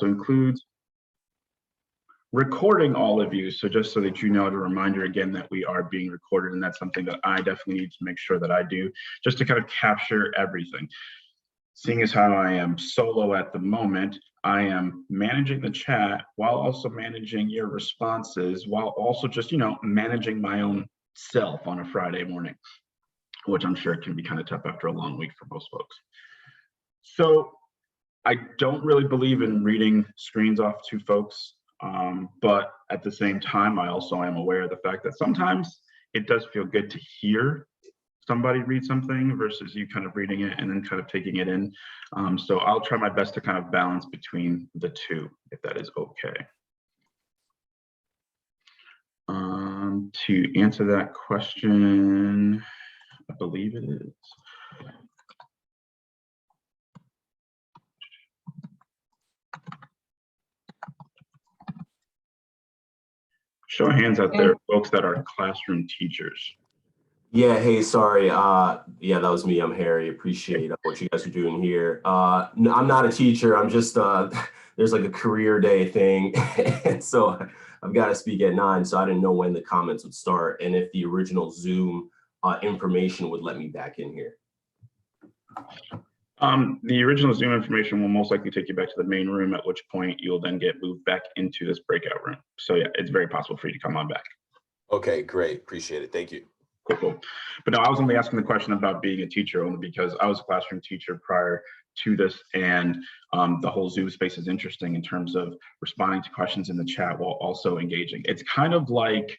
also includes recording all of you. So just so that you know, a reminder again that we are being recorded, and that's something that I definitely need to make sure that I do, just to kind of capture everything. Seeing as how I am solo at the moment, I am managing the chat while also managing your responses, while also just, managing my own self on a Friday morning, which I'm sure can be kind of tough after a long week for most folks. So I don't really believe in reading screens off to folks. But at the same time, I also am aware of the fact that sometimes it does feel good to hear somebody read something versus you kind of reading it and then kind of taking it in. So I'll try my best to kind of balance between the two, if that is okay. To answer that question, I believe it is. Show of hands out there, folks that are classroom teachers. Yeah, hey, sorry. Yeah, that was me. I'm Harry. Appreciate what you guys are doing here. No, I'm not a teacher. I'm just, there's like a career day thing. And so I've got to speak at 9, so I didn't know when the comments would start and if the original Zoom information would let me back in here. The original Zoom information will most likely take you back to the main room, at which point you'll then get moved back into this breakout room. So yeah, it's very possible for you to come on back. Okay, great. Appreciate it. Thank you. Cool. But no, I was only asking the question about being a teacher only because I was a classroom teacher prior to this, and the whole Zoom space is interesting in terms of responding to questions in the chat while also engaging. It's kind of like,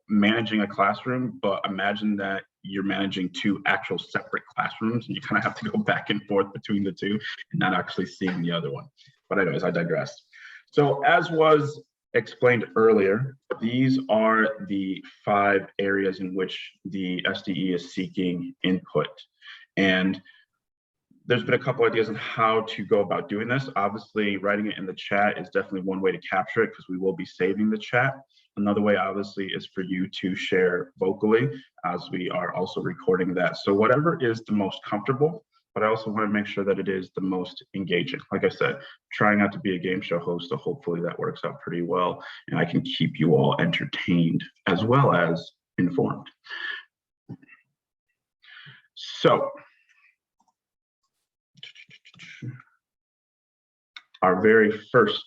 managing a classroom, but imagine that you're managing 2 actual separate classrooms and you kind of have to go back and forth between the 2 and not actually seeing the other one. But anyways, I digress. So as was explained earlier, these are the 5 areas in which the SDE is seeking input. And there's been a couple ideas on how to go about doing this. Obviously, writing it in the chat is definitely one way to capture it because we will be saving the chat. Another way, obviously, is for you to share vocally as we are also recording that. So whatever is the most comfortable, but I also want to make sure that it is the most engaging. Like I said, trying not to be a game show host, so hopefully that works out pretty well and I can keep you all entertained as well as informed. So our very first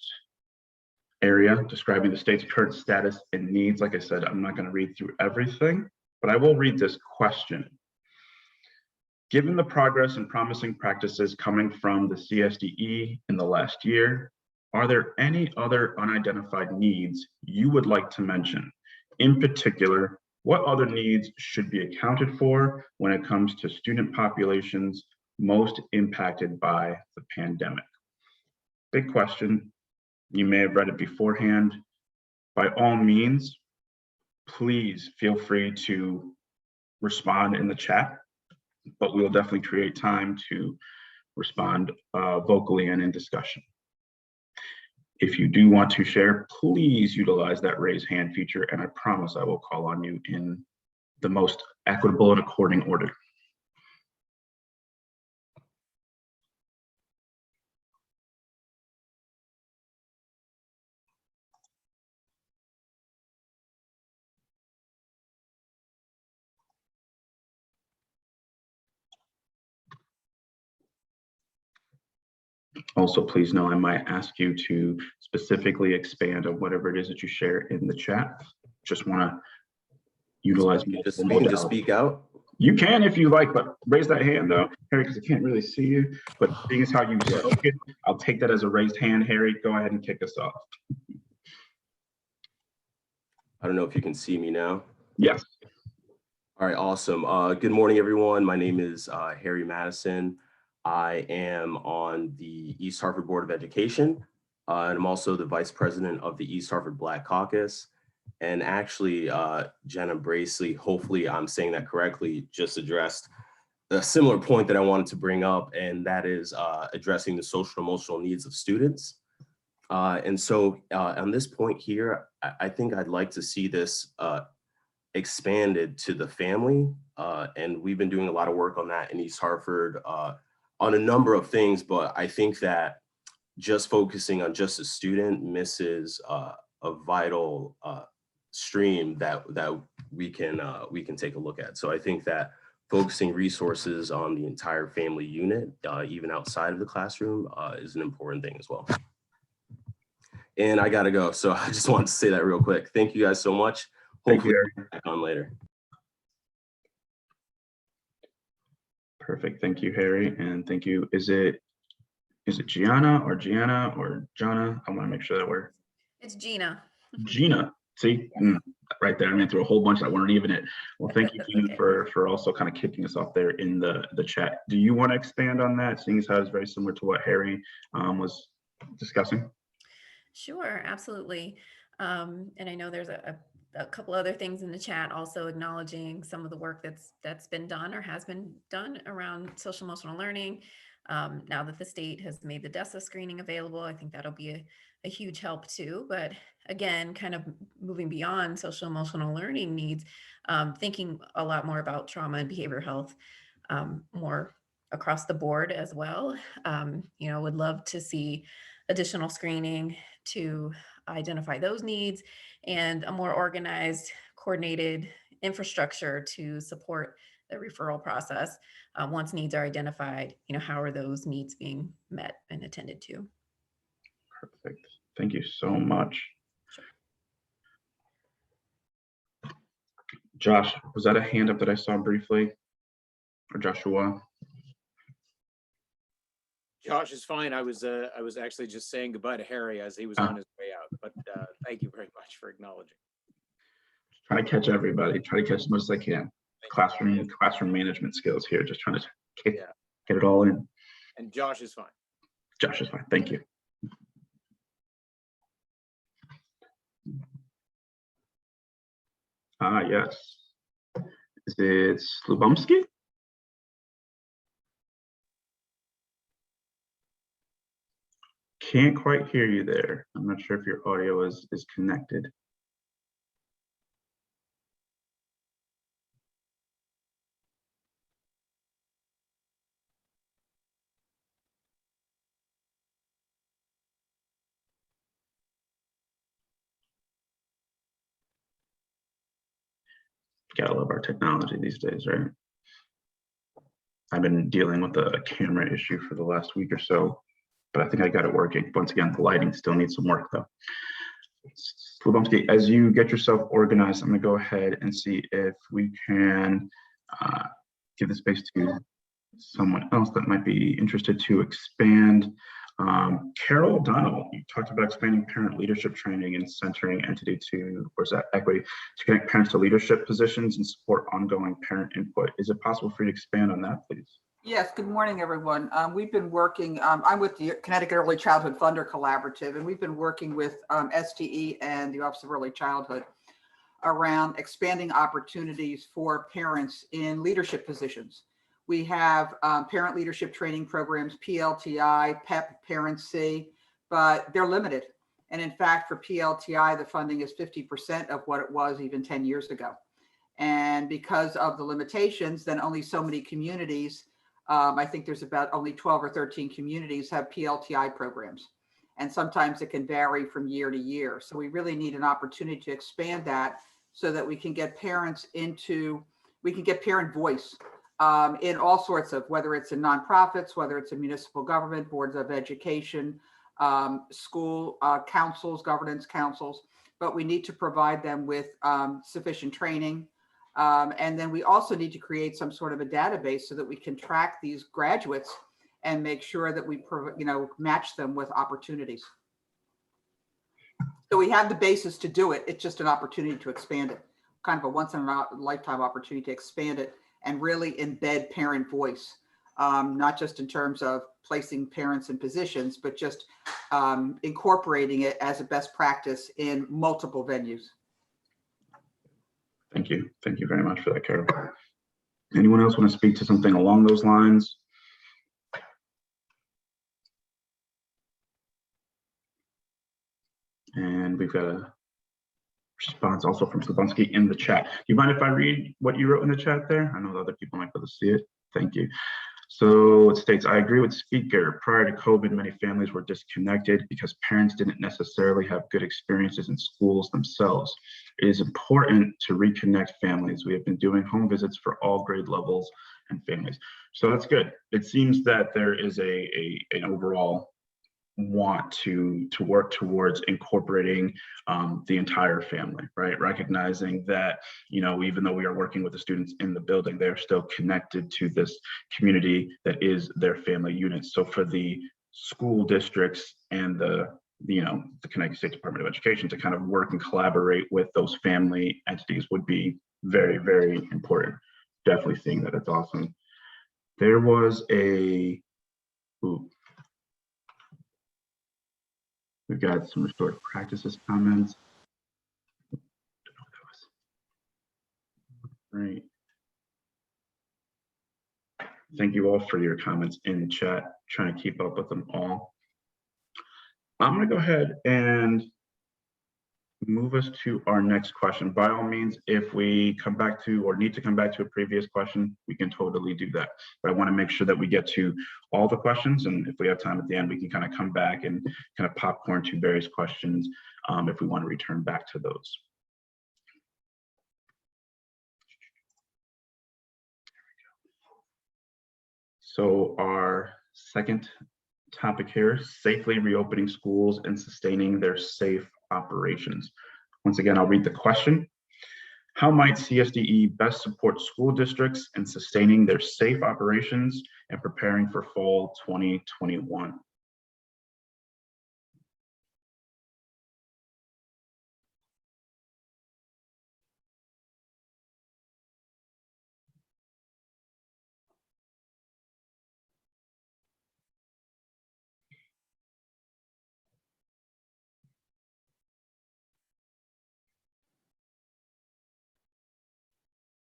area describing the state's current status and needs. Like I said, I'm not going to read through everything, but I will read this question. Given the progress and promising practices coming from the CSDE in the last year, are there any other unidentified needs you would like to mention? In particular, what other needs should be accounted for when it comes to student populations most impacted by the pandemic? Big question. You may have read it beforehand. By all means, please feel free to respond in the chat, but we will definitely create time to respond vocally and in discussion. If you do want to share, please utilize that raise hand feature, and I promise I will call on you in the most equitable and according order. Also, please know I might ask you to specifically expand on whatever it is that you share in the chat. Just want to utilize to speak out. You can if you like, but raise that hand though, Harry, because I can't really see you. But seeing as how you spoke it, I'll take that as a raised hand. Harry, go ahead and kick us off. I don't know if you can see me now. Yes. All right, awesome. Good morning, everyone. My name is Harry Madison. I am on the East Hartford Board of Education, and I'm also the Vice President of the East Hartford Black Caucus. And actually, Jenna Bracely, hopefully I'm saying that correctly, just addressed a similar point that I wanted to bring up, and that is addressing the social and emotional needs of students. And so on this point here, I think I'd like to see this expanded to the family. And we've been doing a lot of work on that in East Hartford on a number of things, but I think that just focusing on just a student misses a vital stream that we can take a look at. So I think that focusing resources on the entire family unit, even outside of the classroom, is an important thing as well. And I gotta go, so I just wanted to say that real quick. Thank you guys so much. Hopefully we'll be back on later. Perfect. Thank you, Harry, and thank you. Is it Gianna or Gianna or Jana? I want to make sure that we're. It's Gina. Gina. See, right there. I ran through a whole bunch that weren't even it. Well, thank you, Gina, for also kind of kicking us off there in the chat. Do you want to expand on that, seeing as how it's very similar to what Harry was discussing? Sure, absolutely. And I know there's a couple other things in the chat also acknowledging some of the work that's been done or has been done around social emotional learning. Now that the state has made the DESA screening available, I think that'll be a huge help too. But again, kind of moving beyond social emotional learning needs, thinking a lot more about trauma and behavioral health, more across the board as well. You know, would love to see additional screening to identify those needs and a more organized, coordinated infrastructure to support the referral process. Once needs are identified, you know, how are those needs being met and attended to? Perfect. Thank you so much. Sure. Josh, was that a hand up that I saw briefly? Or Joshua? Josh is fine. I was actually just saying goodbye to Harry as he was on his way out, but thank you very much for acknowledging. Trying to catch everybody, try to catch as much as I can. Classroom management skills here, just trying to get it all in. And Josh is fine. Josh is fine, thank you. Yes. Is it Slubomsky? Can't quite hear you there. I'm not sure if your audio is connected. Gotta love our technology these days, right? I've been dealing with a camera issue for the last week or so, but I think I got it working. Once again, the lighting still needs some work though. Slubomsky, as you get yourself organized, I'm gonna go ahead and see if we can give the space to someone else that might be interested to expand. Carol O'Donnell, you talked about expanding parent leadership training and centering entity to, or is that equity, to connect parents to leadership positions and support ongoing parent input. Is it possible for you to expand on that, please? Yes, good morning, everyone. We've been working, I'm with the Connecticut Early Childhood Funder Collaborative, and we've been working with SDE and the Office of Early Childhood around expanding opportunities for parents in leadership positions. We have parent leadership training programs, PLTI, PEP, Parent C, but they're limited. And in fact, for PLTI, the funding is 50% of what it was even 10 years ago. And because of the limitations, then only so many communities, I think there's about only 12 or 13 communities have PLTI programs. And sometimes it can vary from year to year. So we really need an opportunity to expand that so that we can get parents into, we can get parent voice in all sorts of, whether it's in nonprofits, whether it's in municipal government, boards of education, school councils, governance councils, but we need to provide them with sufficient training. And then we also need to create some sort of a database so that we can track these graduates and make sure that we, match them with opportunities. So we have the basis to do it. It's just an opportunity to expand it, kind of a once in a lifetime opportunity to expand it and really embed parent voice, not just in terms of placing parents in positions, but just incorporating it as a best practice in multiple venues. Thank you. Thank you very much for that, Carol. Anyone else want to speak to something along those lines? And we've got a response also from Slubomsky in the chat. Do you mind if I read what you wrote in the chat there? I know other people might be able to see it. Thank you. So it states, I agree with speaker. Prior to COVID, many families were disconnected because parents didn't necessarily have good experiences in schools themselves. It is important to reconnect families. We have been doing home visits for all grade levels and families. So that's good. It seems that there is an overall want to work towards incorporating the entire family, right? Recognizing that, you know, even though we are working with the students in the building, they're still connected to this community that is their family unit. So for the school districts and the Connecticut State Department of Education to kind of work and collaborate with those family entities would be very, very important. Definitely seeing that. It's awesome. There was we've got some restorative practices comments. Great. Thank you all for your comments in the chat. Trying to keep up with them all. I'm going to go ahead and move us to our next question. By all means, if we come back to or need to come back to a previous question, we can totally do that. But I want to make sure that we get to all the questions. And if we have time at the end, we can kind of come back and kind of popcorn to various questions if we want to return back to those. So our second topic here, safely reopening schools and sustaining their safe operations. Once again, I'll read the question. How might CSDE best support school districts in sustaining their safe operations and preparing for fall 2021?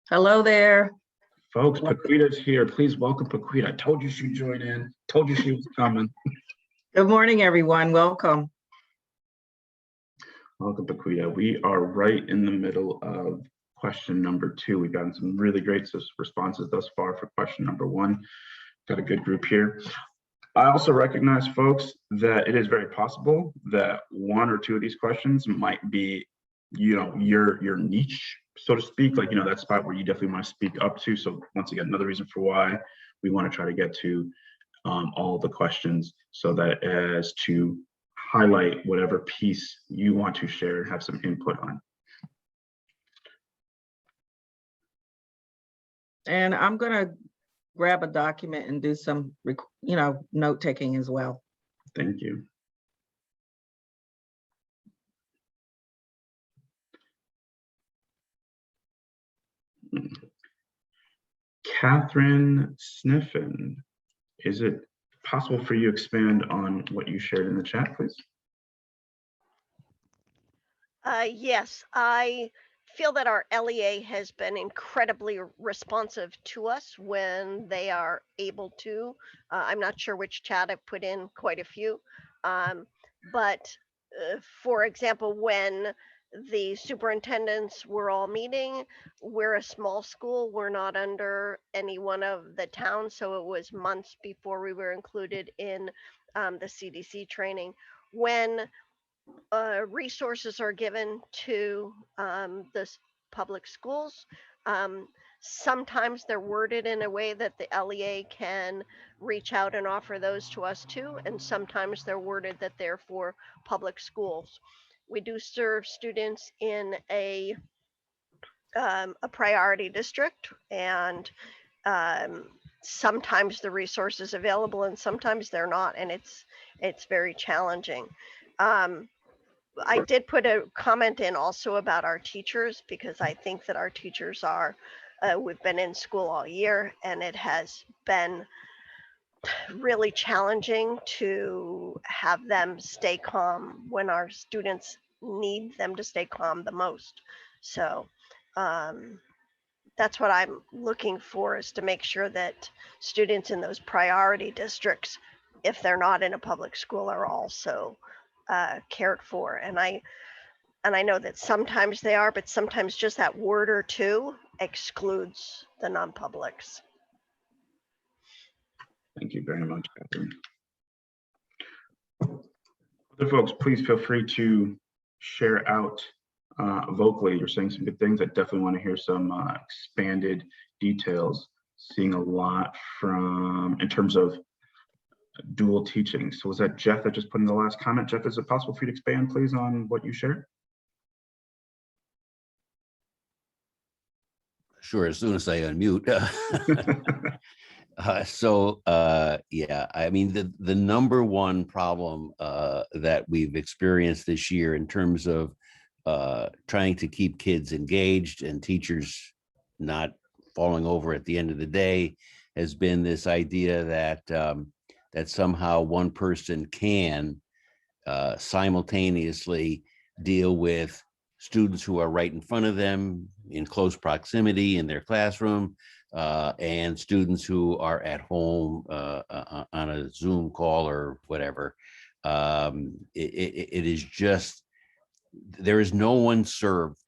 Hello there. Folks, Paquita's here. Please welcome Paquita. I told you she'd join in. Told you she was coming. Good morning, everyone. Welcome. Welcome, Paquita. We are right in the middle of question number 2. We've gotten some really great responses thus far for question number 1. Got a good group here. I also recognize, folks, that it is very possible that 1 or 2 of these questions might be, you know, your niche, so to speak, like, you know, that spot where you definitely want to speak up to. So once again, another reason for why we want to try to get to all the questions, so that as to highlight whatever piece you want to share and have some input on. And I'm going to grab a document and do some, you know, note taking as well. Thank you. Catherine Sniffen, is it possible for you to expand on what you shared in the chat, please? Yes, I feel that our LEA has been incredibly responsive to us when they are able to. I'm not sure which chat I've put in quite a few, but for example, when the superintendents were all meeting, we're a small school, we're not under any one of the towns, so it was months before we were included in the CDC training. When resources are given to the public schools, sometimes they're worded in a way that the LEA can reach out and offer those to us too, and sometimes they're worded that they're for public schools. We do serve students in a priority district, and sometimes the resource is available and sometimes they're not, and it's very challenging. I did put a comment in also about our teachers, because I think that our teachers are, we've been in school all year, and it has been really challenging to have them stay calm when our students need them to stay calm the most. So that's what I'm looking for, is to make sure that students in those priority districts, if they're not in a public school, are also cared for. And I know that sometimes they are, but sometimes just that word or two excludes the non-publics. Thank you very much, Catherine. Other folks, please feel free to share out vocally. You're saying some good things. I definitely want to hear some expanded details. Seeing a lot from, in terms of dual teaching. So was that Jeff that just put in the last comment? Jeff, is it possible for you to expand, please, on what you shared? Sure, as soon as I unmute. Yeah, I mean, the number one problem that we've experienced this year in terms of trying to keep kids engaged and teachers not falling over at the end of the day has been this idea that that somehow one person can simultaneously deal with students who are right in front of them in close proximity in their classroom, and students who are at home on a Zoom call or whatever. It is just, there is no one served,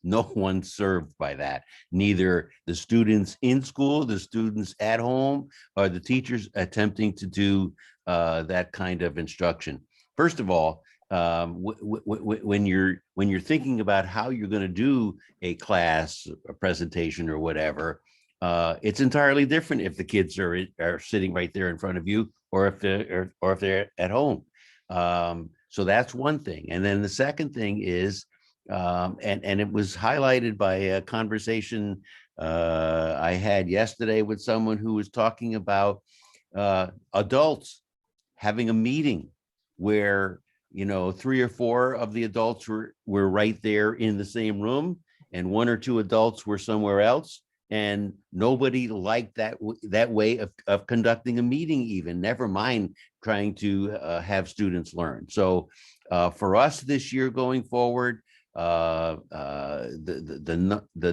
no one served by that. Neither the students in school, the students at home, or the teachers attempting to do that kind of instruction. First of all, when you're thinking about how you're going to do a class, a presentation, or whatever, it's entirely different if the kids are sitting right there in front of you, or if they're at home. So that's one thing. And then the second thing is, and it was highlighted by a conversation I had yesterday with someone who was talking about adults having a meeting where, you know, 3 or 4 of the adults were right there in the same room, and 1 or 2 adults were somewhere else, and nobody liked that way of conducting a meeting, even, never mind trying to have students learn. So for us this year going forward, the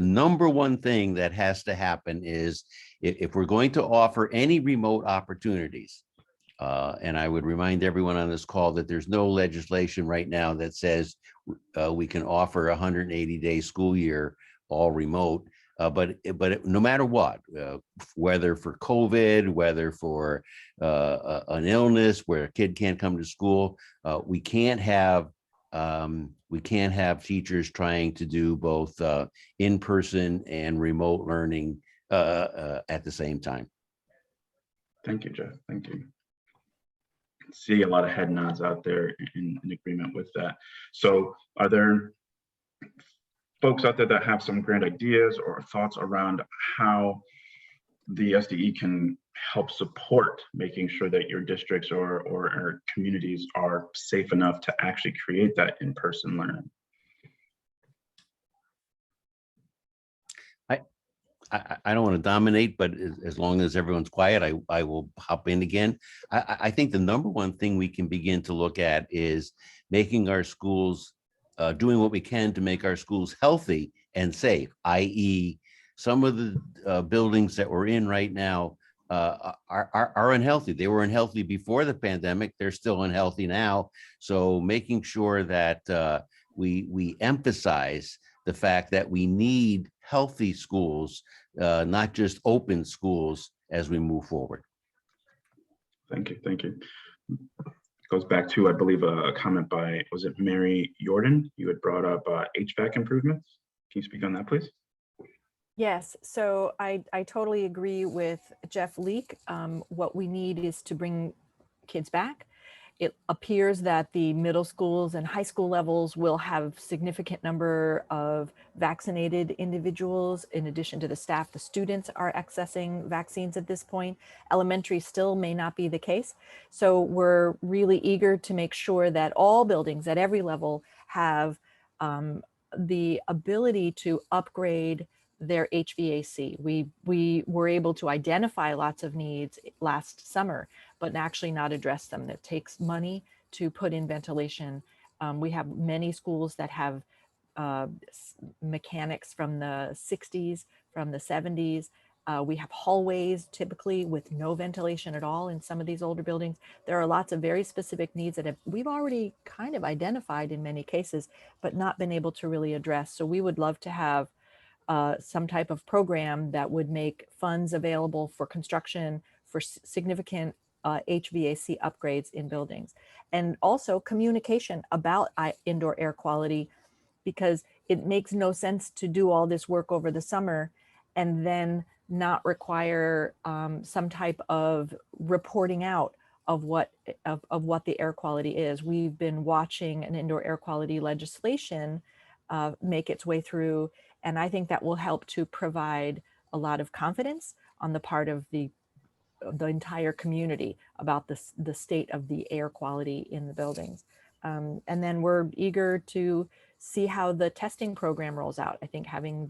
number one thing that has to happen is, if we're going to offer any remote opportunities, and I would remind everyone on this call that there's no legislation right now that says we can offer a 180-day school year all remote. But no matter what, whether for COVID, whether for an illness where a kid can't come to school, we can't have teachers trying to do both in-person and remote learning at the same time. Thank you, Jeff. Thank you. See a lot of head nods out there in agreement with that. So are there folks out there that have some grand ideas or thoughts around how the SDE can help support making sure that your districts or communities are safe enough to actually create that in-person learning? I don't want to dominate, but as long as everyone's quiet, I will hop in again. I think the number one thing we can begin to look at is making our schools, doing what we can to make our schools healthy and safe, i.e. some of the buildings that we're in right now are unhealthy. They were unhealthy before the pandemic. They're still unhealthy now. So making sure that we emphasize the fact that we need healthy schools, not just open schools, as we move forward. Thank you. Thank you. Goes back to, I believe, a comment by, was it Mary Jordan? You had brought up HVAC improvements. Can you speak on that, please? Yes, so I totally agree with Jeff Leake. What we need is to bring kids back. It appears that the middle schools and high school levels will have significant number of vaccinated individuals. In addition to the staff, the students are accessing vaccines at this point. Elementary still may not be the case. So we're really eager to make sure that all buildings at every level have the ability to upgrade their HVAC. We were able to identify lots of needs last summer, but actually not address them. It takes money to put in ventilation. We have many schools that have mechanics from the 60s, from the 70s. We have hallways typically with no ventilation at all in some of these older buildings. There are lots of very specific needs that we've already kind of identified in many cases, but not been able to really address. So we would love to have some type of program that would make funds available for construction for significant HVAC upgrades in buildings. And also communication about indoor air quality, because it makes no sense to do all this work over the summer and then not require some type of reporting out of what the air quality is. We've been watching an indoor air quality legislation make its way through, and I think that will help to provide a lot of confidence on the part of the entire community about the state of the air quality in the buildings. And then we're eager to see how the testing program rolls out. I think having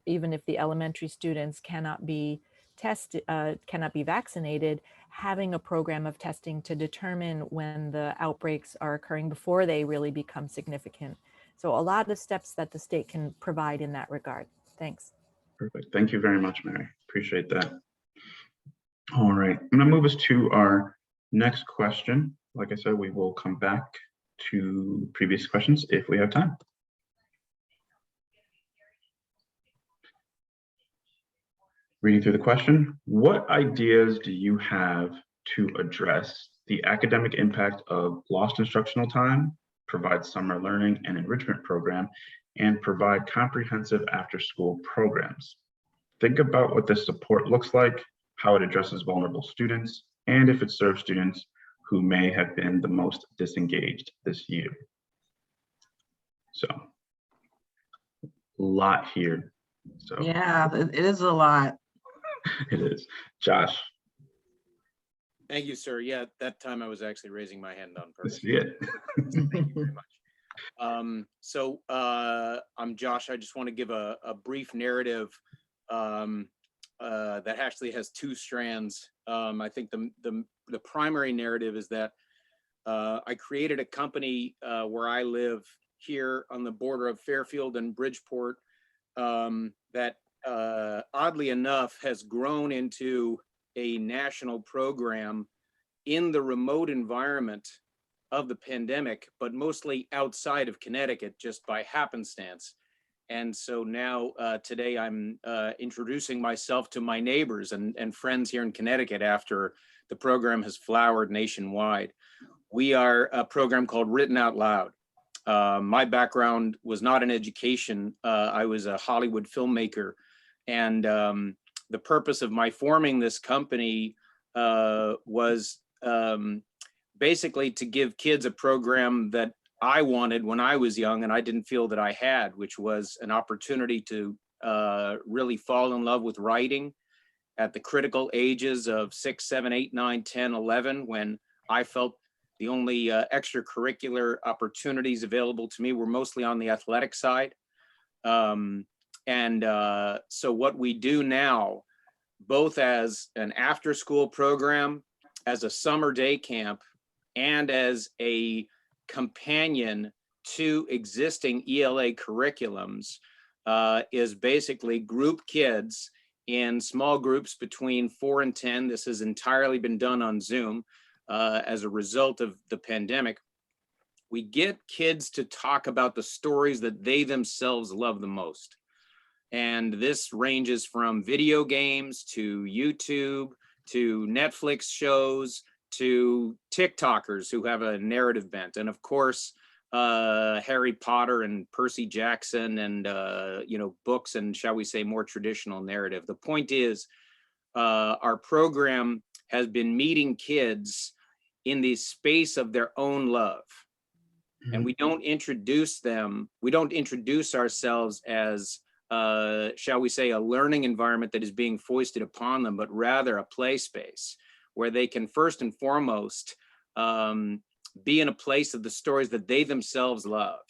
even if the elementary students cannot be tested, cannot be vaccinated, having a program of testing to determine when the outbreaks are occurring before they really become significant. So a lot of steps that the state can provide in that regard. Thanks. Perfect. Thank you very much, Mary. Appreciate that. All right, I'm gonna move us to our next question. Like I said, we will come back to previous questions if we have time. Reading through the question, what ideas do you have to address the academic impact of lost instructional time, provide summer learning and enrichment program, and provide comprehensive after-school programs? Think about what this support looks like, how it addresses vulnerable students, and if it serves students who may have been the most disengaged this year. So, a lot here. So Yeah, it is a lot. it is. Josh. Thank you, sir. Yeah, that time I was actually raising my hand on purpose. See it. Thank you very much. I'm Josh. I just want to give a brief narrative that actually has two strands. I think the primary narrative is that I created a company where I live here on the border of Fairfield and Bridgeport that oddly enough has grown into a national program in the remote environment of the pandemic, but mostly outside of Connecticut just by happenstance. And so now today I'm introducing myself to my neighbors and friends here in Connecticut after the program has flowered nationwide. We are a program called Written Out Loud. My background was not in education. I was a Hollywood filmmaker. And the purpose of my forming this company was basically to give kids a program that I wanted when I was young and I didn't feel that I had, which was an opportunity to really fall in love with writing at the critical ages of 6, 7, 8, 9, 10, 11, when I felt the only extracurricular opportunities available to me were mostly on the athletic side. So what we do now, both as an after-school program, as a summer day camp, and as a companion to existing ELA curriculums, is basically group kids in small groups between 4 and 10. This has entirely been done on Zoom as a result of the pandemic. We get kids to talk about the stories that they themselves love the most. And this ranges from video games to YouTube to Netflix shows to TikTokers who have a narrative bent. And of course, Harry Potter and Percy Jackson and, books and, shall we say, more traditional narrative. The point is, our program has been meeting kids in the space of their own love. And we don't introduce them, we don't introduce ourselves as, shall we say, a learning environment that is being foisted upon them, but rather a play space where they can first and foremost be in a place of the stories that they themselves love.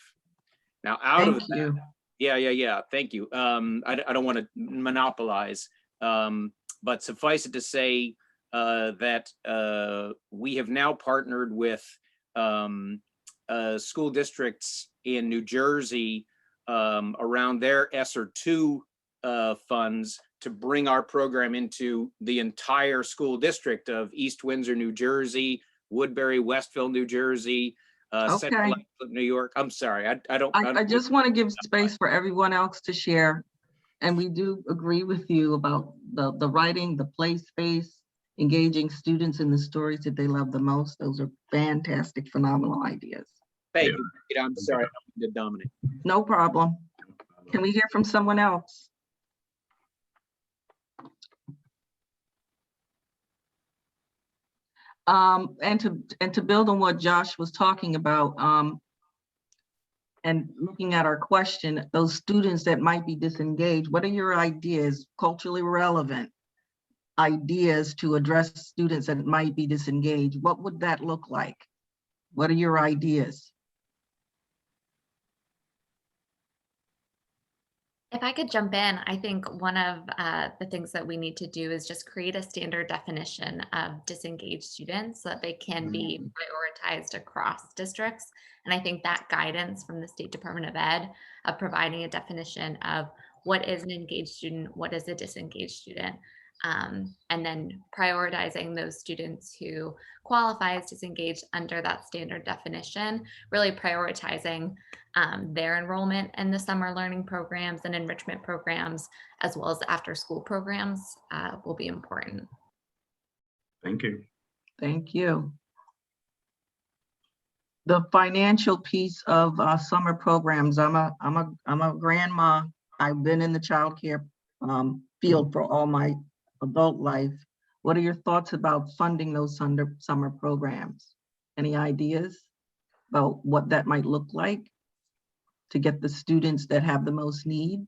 Now, out of that, yeah, thank you. I don't want to monopolize, but suffice it to say that we have now partnered with school districts in New Jersey around their ESSER 2 funds to bring our program into the entire school district of East Windsor, New Jersey, Woodbury, Westville, New Jersey, Central New York. I'm sorry, I don't. I just want to give space for everyone else to share. And we do agree with you about the writing, the play space, engaging students in the stories that they love the most. Those are fantastic, phenomenal ideas. Thank Yeah. you. Rita. I'm sorry, I don't mean to dominate. No problem. Can we hear from someone else? And to build on what Josh was talking about, and looking at our question, those students that might be disengaged, what are your ideas, culturally relevant ideas to address students that might be disengaged? What would that look like? What are your ideas? If I could jump in, I think one of the things that we need to do is just create a standard definition of disengaged students so that they can be prioritized across districts. And I think that guidance from the State Department of Ed of providing a definition of what is an engaged student, what is a disengaged student, and then prioritizing those students who qualify as disengaged under that standard definition, really prioritizing their enrollment in the summer learning programs and enrichment programs, as well as after school programs, will be important. Thank you. Thank you. The financial piece of summer programs. I'm a grandma. I've been in the childcare field for all my adult life. What are your thoughts about funding those summer programs? Any ideas about what that might look like to get the students that have the most need?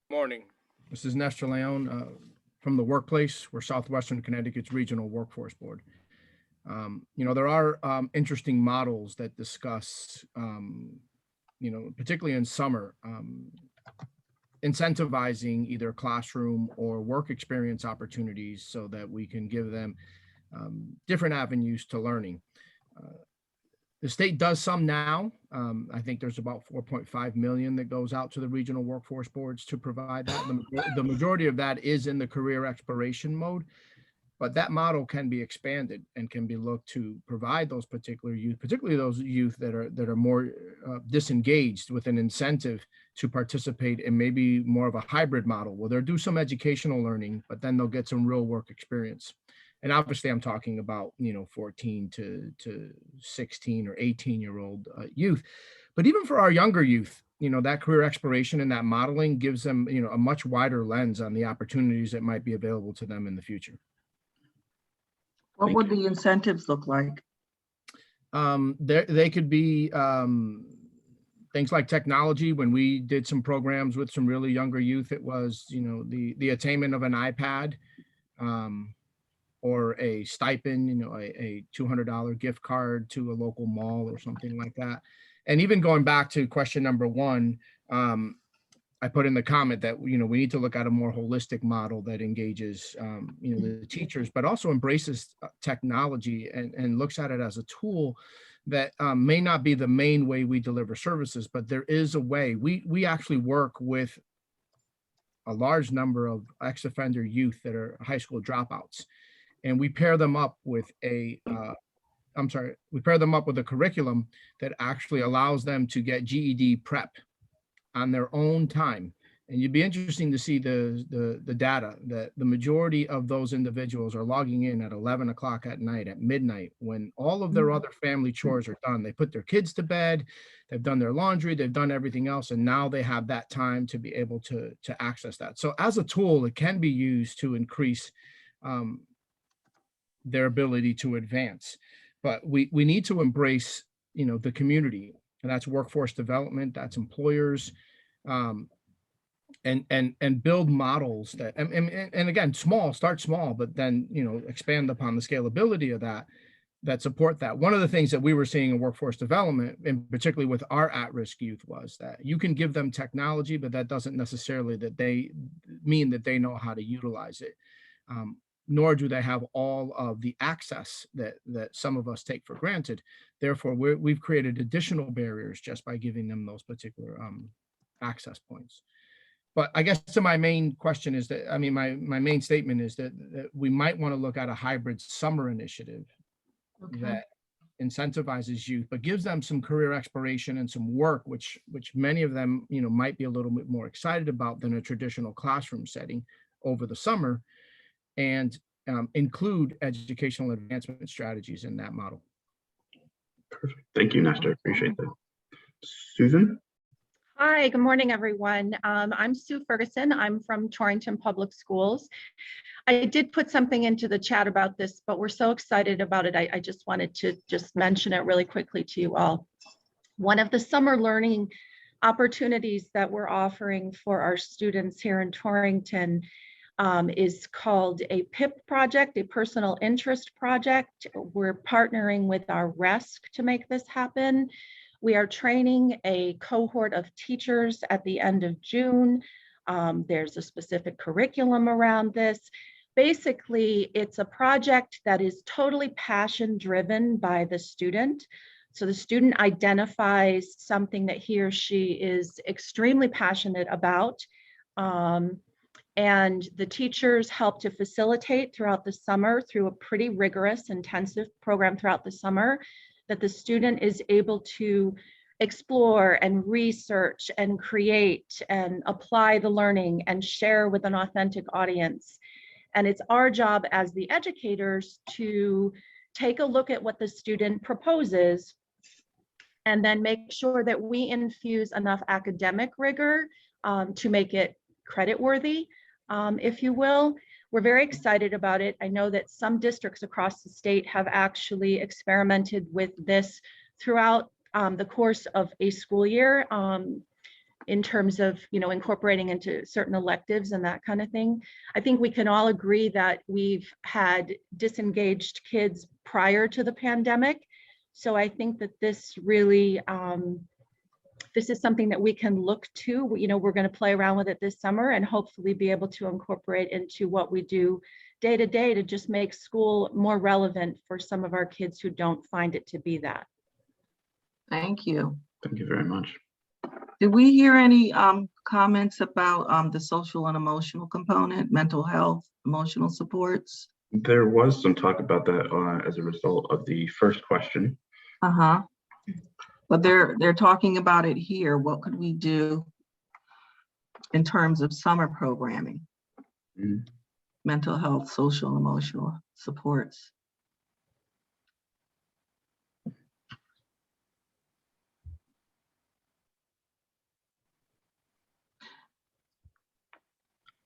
Morning. This is Nestor Leone from the workplace. We're Southwestern Connecticut's Regional Workforce Board. There are interesting models that discuss, particularly in summer, incentivizing either classroom or work experience opportunities so that we can give them different avenues to learning. The state does some now. I think there's about 4.5 million that goes out to the regional workforce boards to provide that. The majority of that is in the career exploration mode, but that model can be expanded and can be looked to provide those particular youth, particularly those youth that are more disengaged, with an incentive to participate in maybe more of a hybrid model where they'll do some educational learning, but then they'll get some real work experience. And obviously I'm talking about, 14 to 16 or 18-year-old youth. But even for our younger youth, that career exploration and that modeling gives them, a much wider lens on the opportunities that might be available to them in the future. What would the incentives look like? They could be things like technology. When we did some programs with some really younger youth, it was, the attainment of an iPad, or a stipend, a $200 gift card to a local mall or something like that. And even going back to question number one, I put in the comment that, we need to look at a more holistic model that engages, the teachers, but also embraces technology and looks at it as a tool that may not be the main way we deliver services, but there is a way. We actually work with a large number of ex-offender youth that are high school dropouts. And we pair them up with a curriculum that actually allows them to get GED prep on their own time. And you'd be interesting to see the data that the majority of those individuals are logging in at 11 o'clock at night, at midnight, when all of their other family chores are done. They put their kids to bed, they've done their laundry, they've done everything else, and now they have that time to be able to access that. So as a tool, it can be used to increase their ability to advance. But we need to embrace, the community, and that's workforce development, that's employers, and build models that, and again, start small, but then, expand upon the scalability of that support that. One of the things that we were seeing in workforce development, and particularly with our at-risk youth, was that you can give them technology, but that doesn't necessarily mean that they know how to utilize it. Nor do they have all of the access that some of us take for granted. Therefore, we've created additional barriers just by giving them those particular access points. But I guess to my main question is that, my main statement is that we might want to look at a hybrid summer initiative that incentivizes youth, but gives them some career exploration and some work, which many of them, might be a little bit more excited about than a traditional classroom setting over the summer, and include educational advancement strategies in that model. Perfect. Thank you, Nestor. Appreciate that. Susan? Hi, good morning, everyone. I'm Sue Ferguson. I'm from Torrington Public Schools. I did put something into the chat about this, but we're so excited about it. I just wanted to just mention it really quickly to you all. One of the summer learning opportunities that we're offering for our students here in Torrington is called a PIP project, a personal interest project. We're partnering with our RESC to make this happen. We are training a cohort of teachers at the end of June. There's a specific curriculum around this. Basically, it's a project that is totally passion driven by the student. So the student identifies something that he or she is extremely passionate about. And the teachers help to facilitate throughout the summer through a pretty rigorous, intensive program throughout the summer, that the student is able to explore and research and create and apply the learning and share with an authentic audience. And it's our job as the educators to take a look at what the student proposes and then make sure that we infuse enough academic rigor to make it credit worthy, if you will. We're very excited about it. I know that some districts across the state have actually experimented with this throughout the course of a school year in terms of, incorporating into certain electives and that kind of thing. I think we can all agree that we've had disengaged kids prior to the pandemic. So I think that this really, this is something that we can look to. We're going to play around with it this summer and hopefully be able to incorporate into what we do day to day to just make school more relevant for some of our kids who don't find it to be that. Thank you. Thank you very much. Did we hear any comments about the social and emotional component, mental health, emotional supports? There was some talk about that as a result of the first question. Uh-huh. But they're talking about it here. What could we do in terms of summer programming? Mental health, social and emotional supports.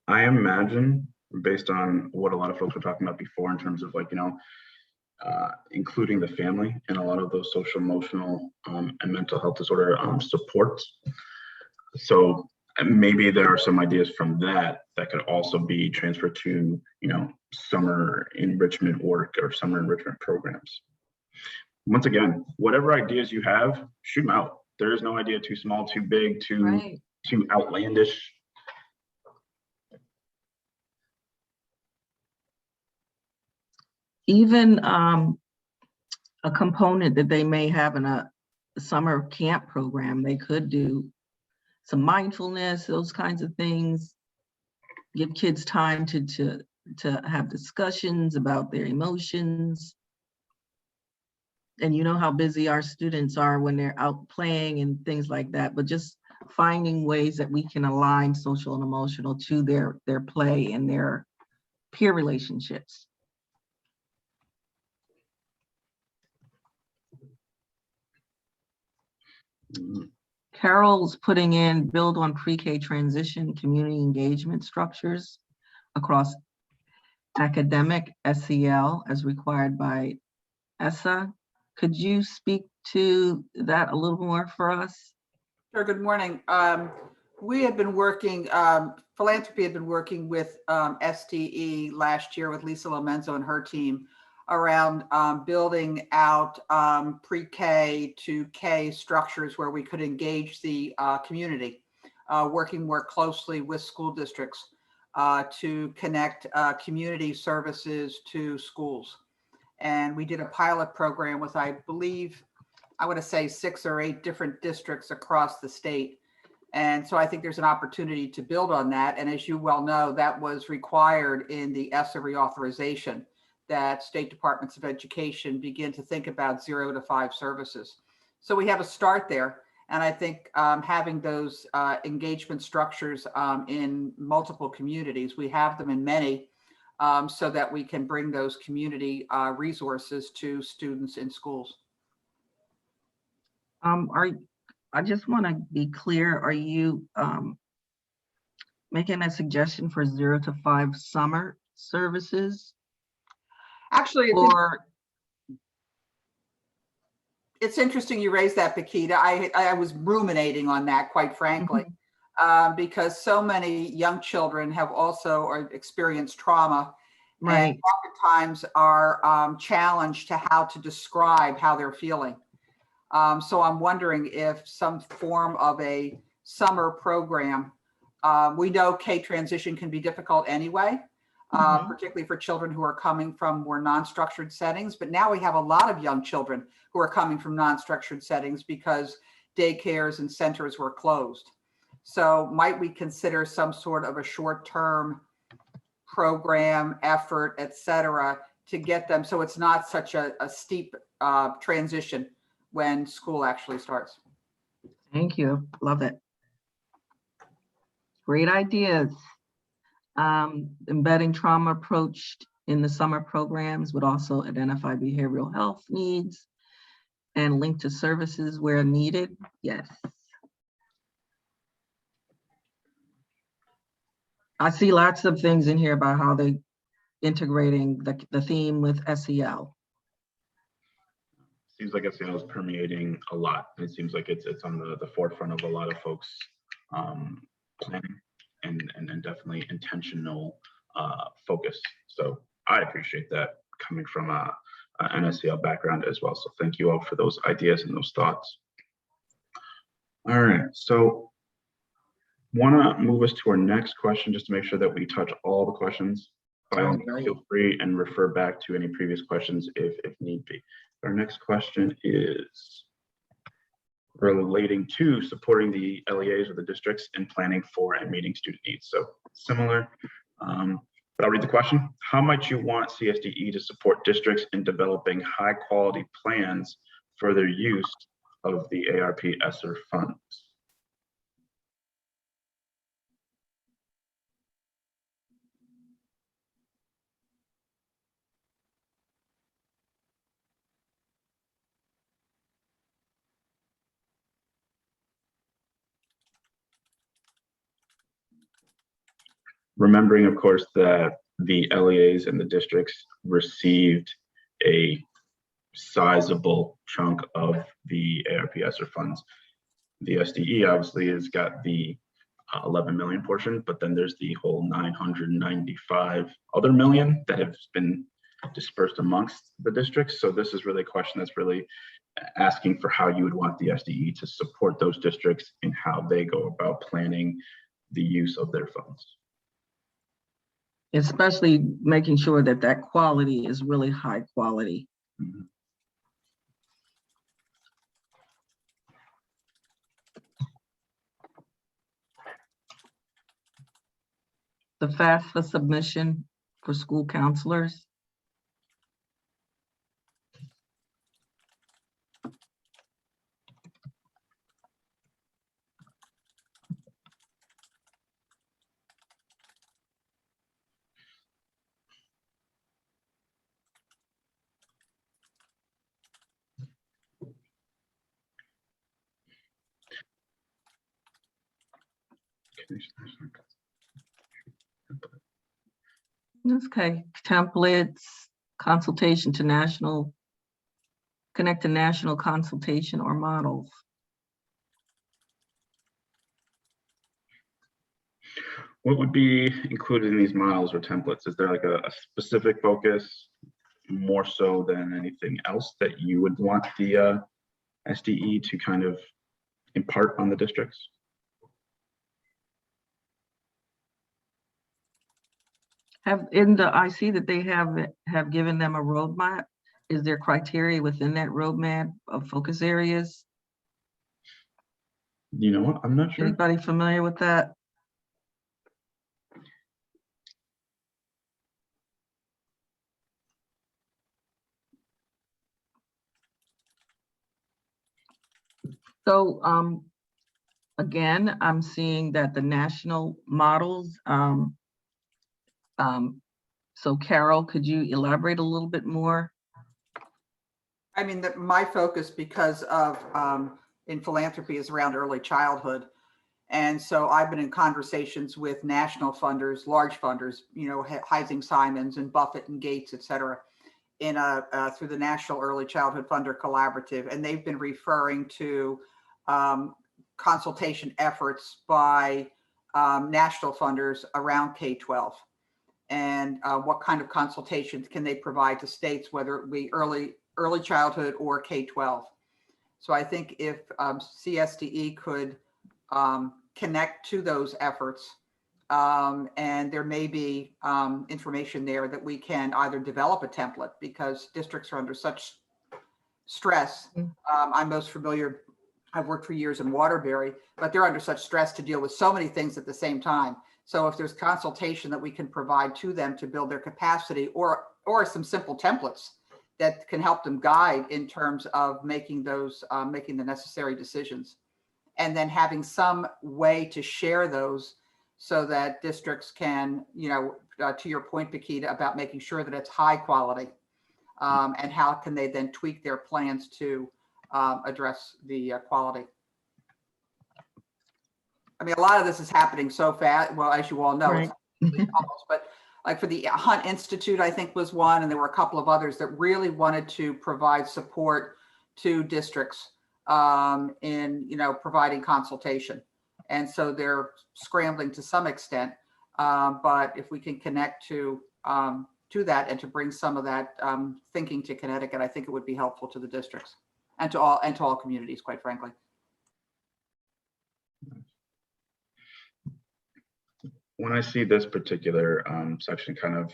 I imagine, based on what a lot of folks were talking about before in terms of including the family in a lot of those social, emotional, and mental health disorder supports. So maybe there are some ideas from that could also be transferred to, summer enrichment work or summer enrichment programs. Once again, whatever ideas you have, shoot them out. There is no idea too small, too big, too outlandish. Even a component that they may have in a summer camp program, they could do some mindfulness, those kinds of things, give kids time to have discussions about their emotions. And you know how busy our students are when they're out playing and things like that, but just finding ways that we can align social and emotional to their play and their peer relationships. Carol's putting in build on pre-K transition community engagement structures across academic SEL as required by ESSER. Could you speak to that a little more for us? Sure, good morning. We have been working, Philanthropy had been working with SDE last year with Lisa Lomenzo and her team around building out pre-K to K structures where we could engage the community, working more closely with school districts to connect community services to schools. And we did a pilot program with, I believe, I want to say 6 or 8 different districts across the state. And so I think there's an opportunity to build on that. And as you well know, that was required in the ESSER reauthorization, that state departments of education begin to think about 0 to 5 services. So we have a start there. And I think having those engagement structures in multiple communities, we have them in many, so that we can bring those community resources to students in schools. I just want to be clear, are you making a suggestion for 0 to 5 summer services? Actually, Or it's interesting you raised that, Pakita. I was ruminating on that, quite frankly, because so many young children have also experienced trauma, right. and oftentimes are challenged to how to describe how they're feeling. So I'm wondering if some form of a summer program, we know K-transition can be difficult anyway, particularly for children who are coming from more non-structured settings. But now we have a lot of young children who are coming from non-structured settings because daycares and centers were closed. So might we consider some sort of a short-term program, effort, et cetera, to get them so it's not such a steep transition when school actually starts? Thank you. Love it. Great ideas. Embedding trauma approach in the summer programs would also identify behavioral health needs and link to services where needed. Yes. I see lots of things in here about how they integrating the theme with SEL. Seems like SEL is permeating a lot. It seems like it's on the forefront of a lot of folks planning and definitely intentional focus. So I appreciate that coming from an SEL background as well. So thank you all for those ideas and those thoughts. All right, so want to move us to our next question just to make sure that we touch all the questions. By all means, feel free and refer back to any previous questions if need be. Our next question is relating to supporting the LEAs or the districts in planning for and meeting student needs. So similar, but I'll read the question. How might you want CSDE to support districts in developing high quality plans for their use of the ARP ESSER funds? Remembering, of course, that the LEAs and the districts received a sizable chunk of the ARP ESSER funds. The SDE obviously has got the 11 million portion, but then there's the whole 995 other million that have been dispersed amongst the districts. So this is really a question that's really asking for how you would want the SDE to support those districts in how they go about planning the use of their funds. Especially making sure that that quality is really high quality. Mm-hmm. The FAFSA submission for school counselors. Okay, templates, consultation to national, connect to national consultation or models. What would be included in these models or templates? Is there like a specific focus more so than anything else that you would want the SDE to kind of impart on the districts? I see that they have given them a roadmap. Is there criteria within that roadmap of focus areas? You know what? I'm not sure. Anybody familiar with that? So again, I'm seeing that the national models, so Carol, could you elaborate a little bit more? I mean, my focus because of in philanthropy is around early childhood. And so I've been in conversations with national funders, large funders, you know, Heising Simons and Buffett and Gates, et cetera, in through the National Early Childhood Funder Collaborative. And they've been referring to consultation efforts by national funders around K-12. And what kind of consultations can they provide to states, whether it be early childhood or K-12. So I think if CSDE could connect to those efforts, and there may be information there that we can either develop a template, because districts are under such stress. I'm most familiar, I've worked for years in Waterbury, but they're under such stress to deal with so many things at the same time. So if there's consultation that we can provide to them to build their capacity, or some simple templates that can help them guide in terms of making those, making the necessary decisions. And then having some way to share those so that districts can, you know, to your point, Bakita, about making sure that it's high quality, and how can they then tweak their plans to address the quality. I mean, a lot of this is happening so fast. Well, as you all know, Right. it's almost, but like for the Hunt Institute, I think was one, and there were a couple of others that really wanted to provide support to districts in, you know, providing consultation. And so they're scrambling to some extent, but if we can connect to that and to bring some of that thinking to Connecticut, I think it would be helpful to the districts and to all communities, quite frankly. When I see this particular section, kind of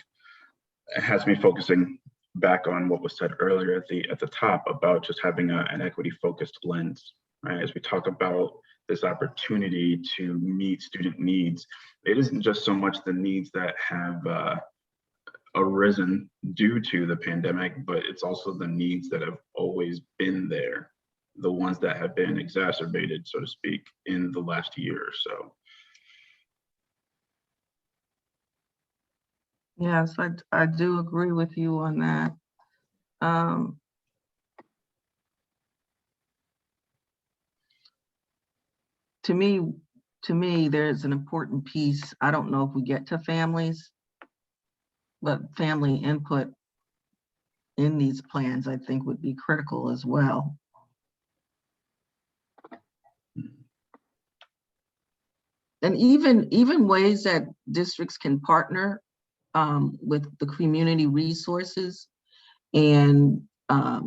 it has me focusing back on what was said earlier at the top about just having an equity focused lens, right? As we talk about this opportunity to meet student needs, it isn't just so much the needs that have arisen due to the pandemic, but it's also the needs that have always been there, the ones that have been exacerbated, so to speak, in the last year or so. Yes, I do agree with you on that. To me, there's an important piece. I don't know if we get to families, but family input in these plans, I think, would be critical as well. And even ways that districts can partner with the community resources. And I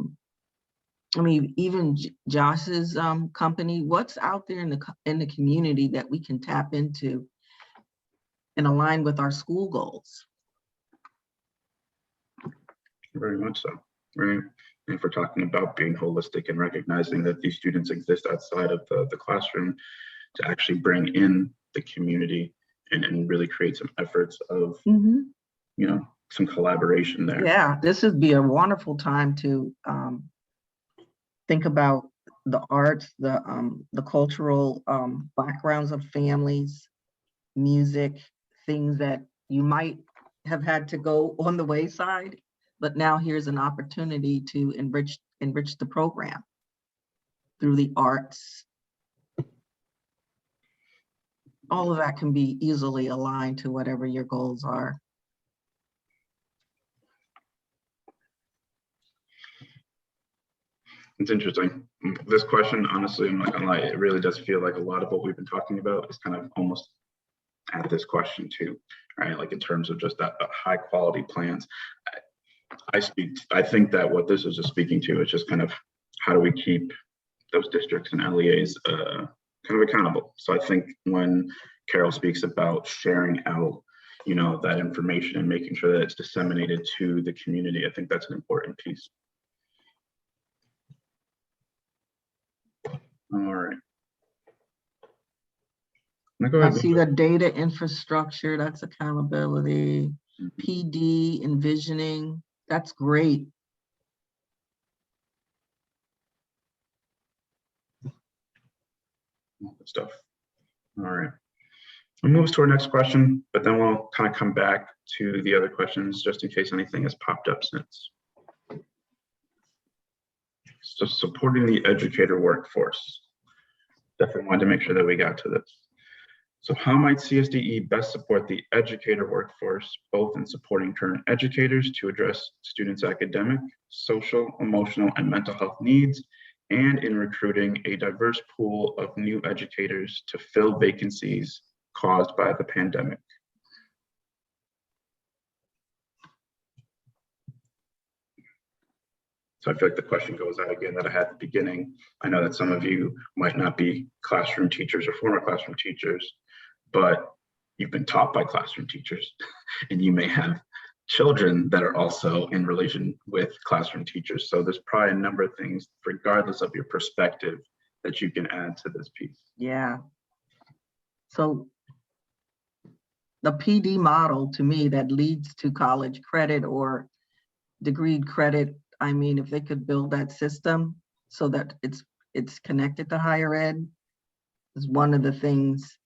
mean, even Josh's company, what's out there in the community that we can tap into and align with our school goals? Very much so, right? And if we're talking about being holistic and recognizing that these students exist outside of the classroom, to actually bring in the community and really create some efforts of, you know, some collaboration there. Yeah, this would be a wonderful time to think about the arts, the cultural backgrounds of families, music, things that you might have had to go on the wayside, but now here's an opportunity to enrich the program through the arts. All of that can be easily aligned to whatever your goals are. It's interesting. This question, honestly, I'm not gonna lie, it really does feel like a lot of what we've been talking about is kind of almost at this question too, right? Like in terms of just that high quality plans. I think that what this is just speaking to is just kind of how do we keep those districts and LEAs kind of accountable. So I think when Carol speaks about sharing out, you know, that information and making sure that it's disseminated to the community, I think that's an important piece. All right. I see the data infrastructure, that's accountability, PD, envisioning, that's great. Good stuff. All right. We'll move to our next question, but then we'll kind of come back to the other questions just in case anything has popped up since. So supporting the educator workforce. Definitely wanted to make sure that we got to this. So how might CSDE best support the educator workforce, both in supporting current educators to address students' academic, social, emotional, and mental health needs, and in recruiting a diverse pool of new educators to fill vacancies caused by the pandemic? So I feel like the question goes out again that I had at the beginning. I know that some of you might not be classroom teachers or former classroom teachers, but you've been taught by classroom teachers, and you may have children that are also in relation with classroom teachers. So there's probably a number of things, regardless of your perspective, that you can add to this piece. Yeah. So the PD model, to me, that leads to college credit or degree credit. I mean, if they could build that system so that it's connected to higher ed, is one of the things.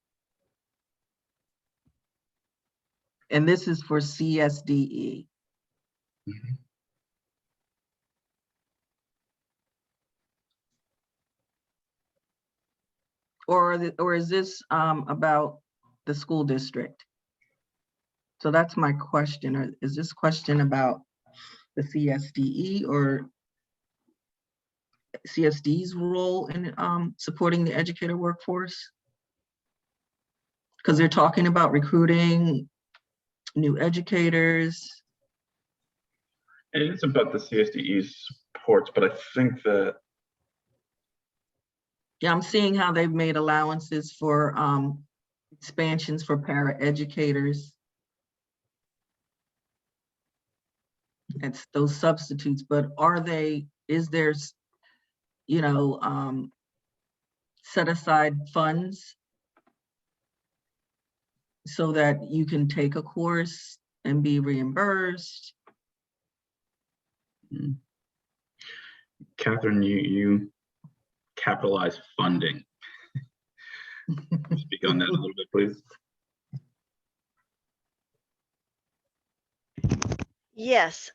And this is for CSDE. Mm-hmm. Or is this about the school district? So that's my question. Or is this question about the CSDE or CSD's role in supporting the educator workforce? Because they're talking about recruiting new educators. It is about the CSDE's supports, but I think that, yeah, I'm seeing how they've made allowances for expansions for para-educators. It's those substitutes, but is there, you know, set aside funds so that you can take a course and be reimbursed? Catherine, you capitalize funding. Speak on that a little bit, please. Yes,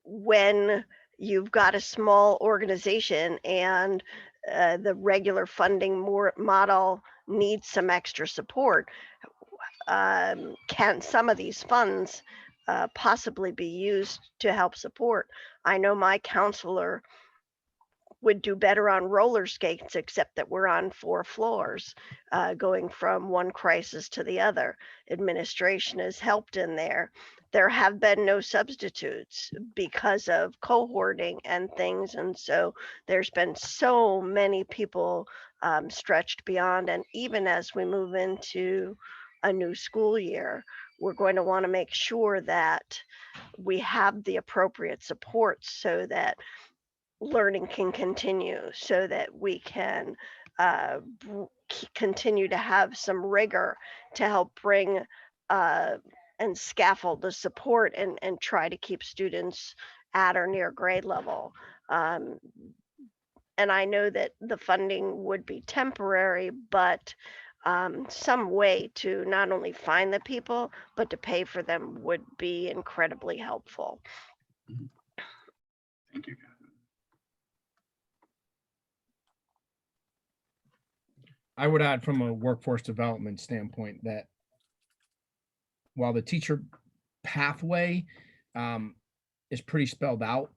when you've got a small organization and the regular funding model needs some extra support, can some of these funds possibly be used to help support? I know my counselor would do better on roller skates, except that we're on 4 floors, going from one crisis to the other. Administration has helped in there. There have been no substitutes because of cohorting and things. And so there's been so many people stretched beyond. And even as we move into a new school year, we're going to want to make sure that we have the appropriate supports so that learning can continue, so that we can continue to have some rigor to help bring and scaffold the support and try to keep students at or near grade level. And I know that the funding would be temporary, but some way to not only find the people, but to pay for them would be incredibly helpful. Thank you. I would add from a workforce development standpoint that while the teacher pathway is pretty spelled out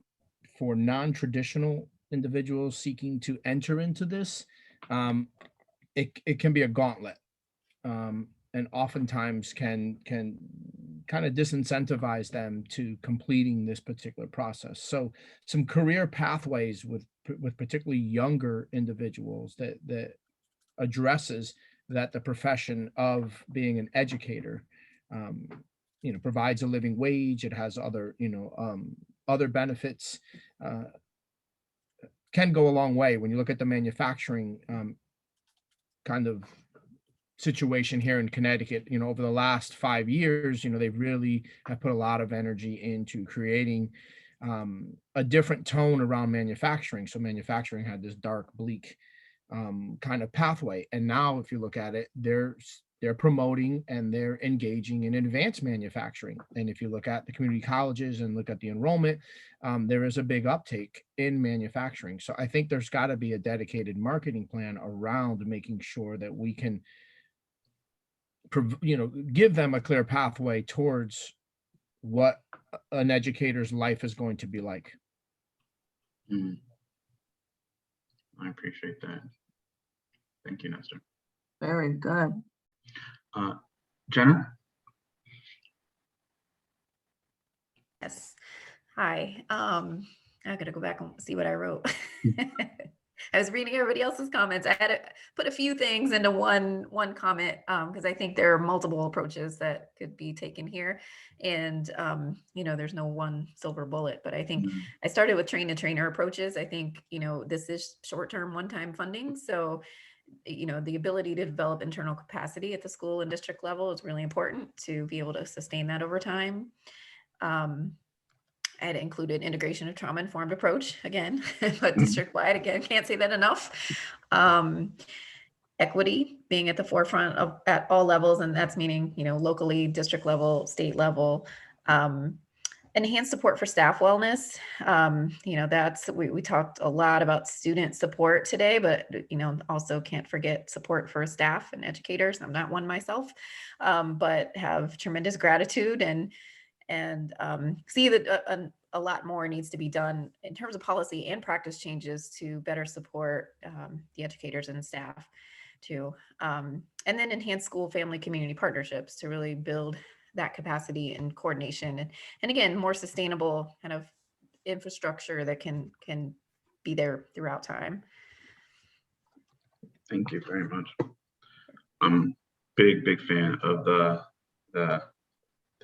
for non-traditional individuals seeking to enter into this, it can be a gauntlet, and oftentimes can kind of disincentivize them to completing this particular process. So some career pathways with particularly younger individuals that addresses that the profession of being an educator, you know, provides a living wage. It has other, you know, other benefits, can go a long way. When you look at the manufacturing kind of situation here in Connecticut, you know, over the last 5 years, you know, they really have put a lot of energy into creating a different tone around manufacturing. So manufacturing had this dark, bleak kind of pathway. And now if you look at it, they're promoting and they're engaging in advanced manufacturing. And if you look at the community colleges and look at the enrollment, there is a big uptake in manufacturing. So I think there's got to be a dedicated marketing plan around making sure that we can, give them a clear pathway towards what an educator's life is going to be like. I appreciate that. Thank you, Nestor. Very good. Jenna? Yes. Hi. I gotta go back and see what I wrote. I was reading everybody else's comments. I had to put a few things into one comment because I think there are multiple approaches that could be taken here, and there's no one silver bullet. But I think I started with train-the-trainer approaches. I think this is short-term, one-time funding, so the ability to develop internal capacity at the school and district level is really important to be able to sustain that over time. I had included integration of trauma-informed approach again, but district-wide, again, can't say that enough. Equity being at the forefront of at all levels, and that's meaning, locally, district level, state level. Enhanced support for staff wellness. We talked a lot about student support today, but also can't forget support for staff and educators. I'm not one myself, but have tremendous gratitude and see that a lot more needs to be done in terms of policy and practice changes to better support the educators and staff too. And then enhance school, family, community partnerships to really build that capacity and coordination. And again, more sustainable kind of infrastructure that can be there throughout time. Thank you very much. I'm big fan of the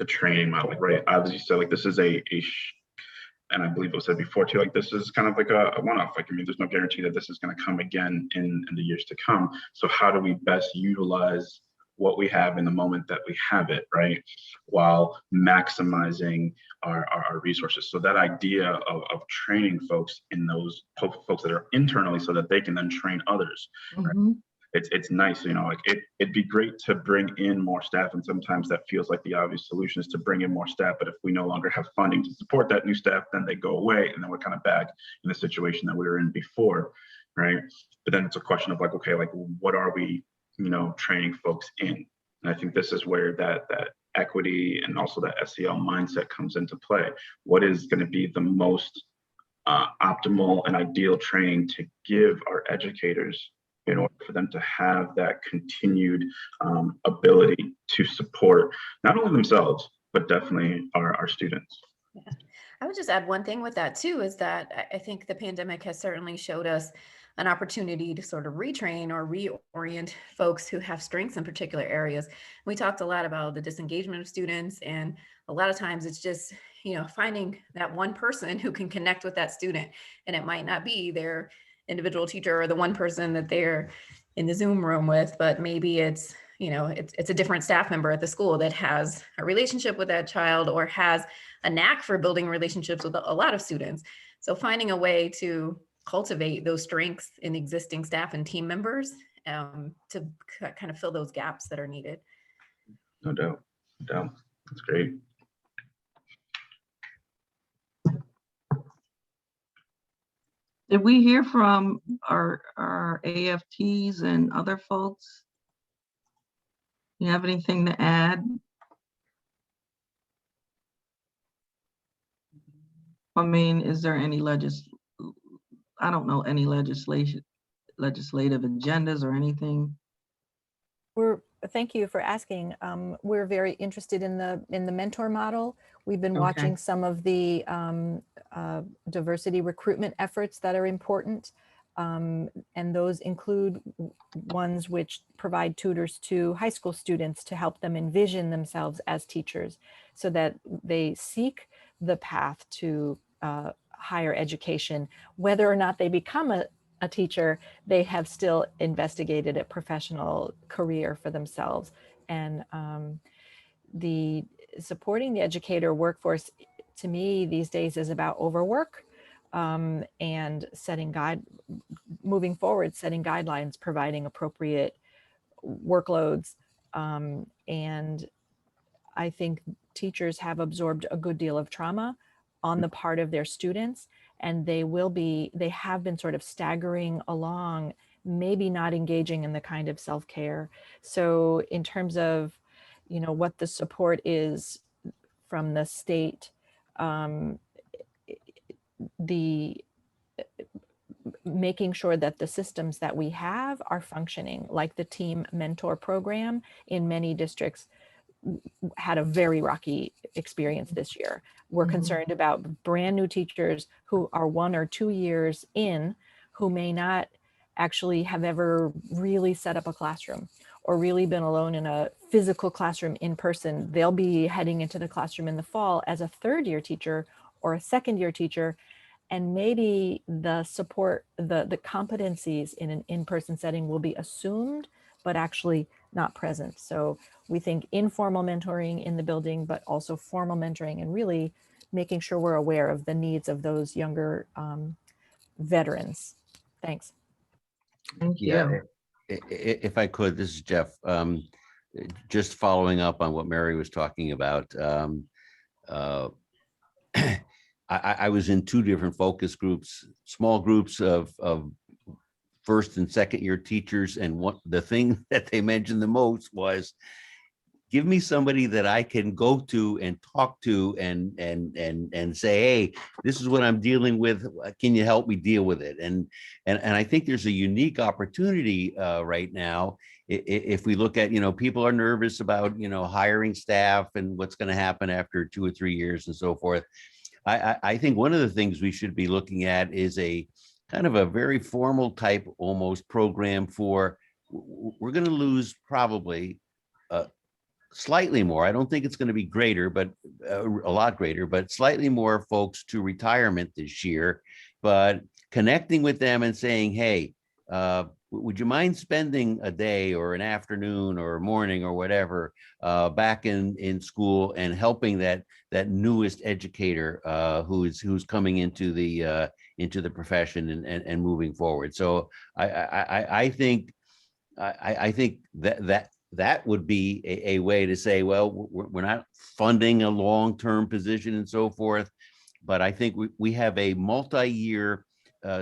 training model, right? As you said, this is and I believe it was said before too, this is kind of like a one-off. There's no guarantee that this is going to come again in the years to come. So how do we best utilize what we have in the moment that we have it, right? While maximizing our resources. So that idea of training folks in those folks that are internally so that they can then train others, right? It's nice, it'd be great to bring in more staff, and sometimes that feels like the obvious solution is to bring in more staff, but if we no longer have funding to support that new staff, then they go away, and then we're kind of back in the situation that we were in before, right? But then it's a question of okay, what are we, training folks in? And I think this is where that equity and also that SEL mindset comes into play. What is going to be the most optimal and ideal training to give our educators in order for them to have that continued ability to support not only themselves, but definitely our students. Yeah. I would just add one thing with that too, is that I think the pandemic has certainly showed us an opportunity to sort of retrain or reorient folks who have strengths in particular areas. We talked a lot about the disengagement of students, and a lot of times it's just, finding that one person who can connect with that student, and it might not be their individual teacher or the one person that they're in the Zoom room with, but maybe it's, it's a different staff member at the school that has a relationship with that child or has a knack for building relationships with a lot of students. So finding a way to cultivate those strengths in existing staff and team members to kind of fill those gaps that are needed. No doubt. That's great. Did we hear from our AFTs and other folks? You have anything to add? Is there any any legislative agendas or anything? Thank you for asking. We're very interested in the mentor model. We've been watching some of the diversity recruitment efforts that are important. And those include ones which provide tutors to high school students to help them envision themselves as teachers so that they seek the path to higher education. Whether or not they become a teacher, they have still investigated a professional career for themselves. And the supporting the educator workforce, to me these days, is about overwork and moving forward, setting guidelines, providing appropriate workloads. And I think teachers have absorbed a good deal of trauma on the part of their students, and they have been sort of staggering along, maybe not engaging in the kind of self-care. So in terms of, what the support is from the state, making sure that the systems that we have are functioning, like the team mentor program in many districts had a very rocky experience this year. We're concerned about brand new teachers who are 1 or 2 years in, who may not actually have ever really set up a classroom or really been alone in a physical classroom in person. They'll be heading into the classroom in the fall as a 3rd-year teacher or a 2nd-year teacher. And maybe the support, the competencies in an in-person setting will be assumed, but actually not present. So we think informal mentoring in the building, but also formal mentoring, and really making sure we're aware of the needs of those younger veterans. Thanks. Thank Yeah, you. if I could, this is Jeff. Just following up on what Mary was talking about. I was in 2 different focus groups, small groups of 1st and 2nd-year teachers, and the thing that they mentioned the most was, give me somebody that I can go to and talk to and say, hey, this is what I'm dealing with. Can you help me deal with it? And I think there's a unique opportunity right now. If we look at, people are nervous about, hiring staff and what's going to happen after 2 or 3 years and so forth. I think one of the things we should be looking at is a kind of a very formal type almost program for, we're going to lose probably slightly more. I don't think it's going to be greater, but a lot greater, but slightly more folks to retirement this year. But connecting with them and saying, hey, would you mind spending a day or an afternoon or a morning or whatever back in school and helping that newest educator who's coming into the profession and moving forward. So I think that would be a way to say, well, we're not funding a long-term position and so forth, but I think we have a multi-year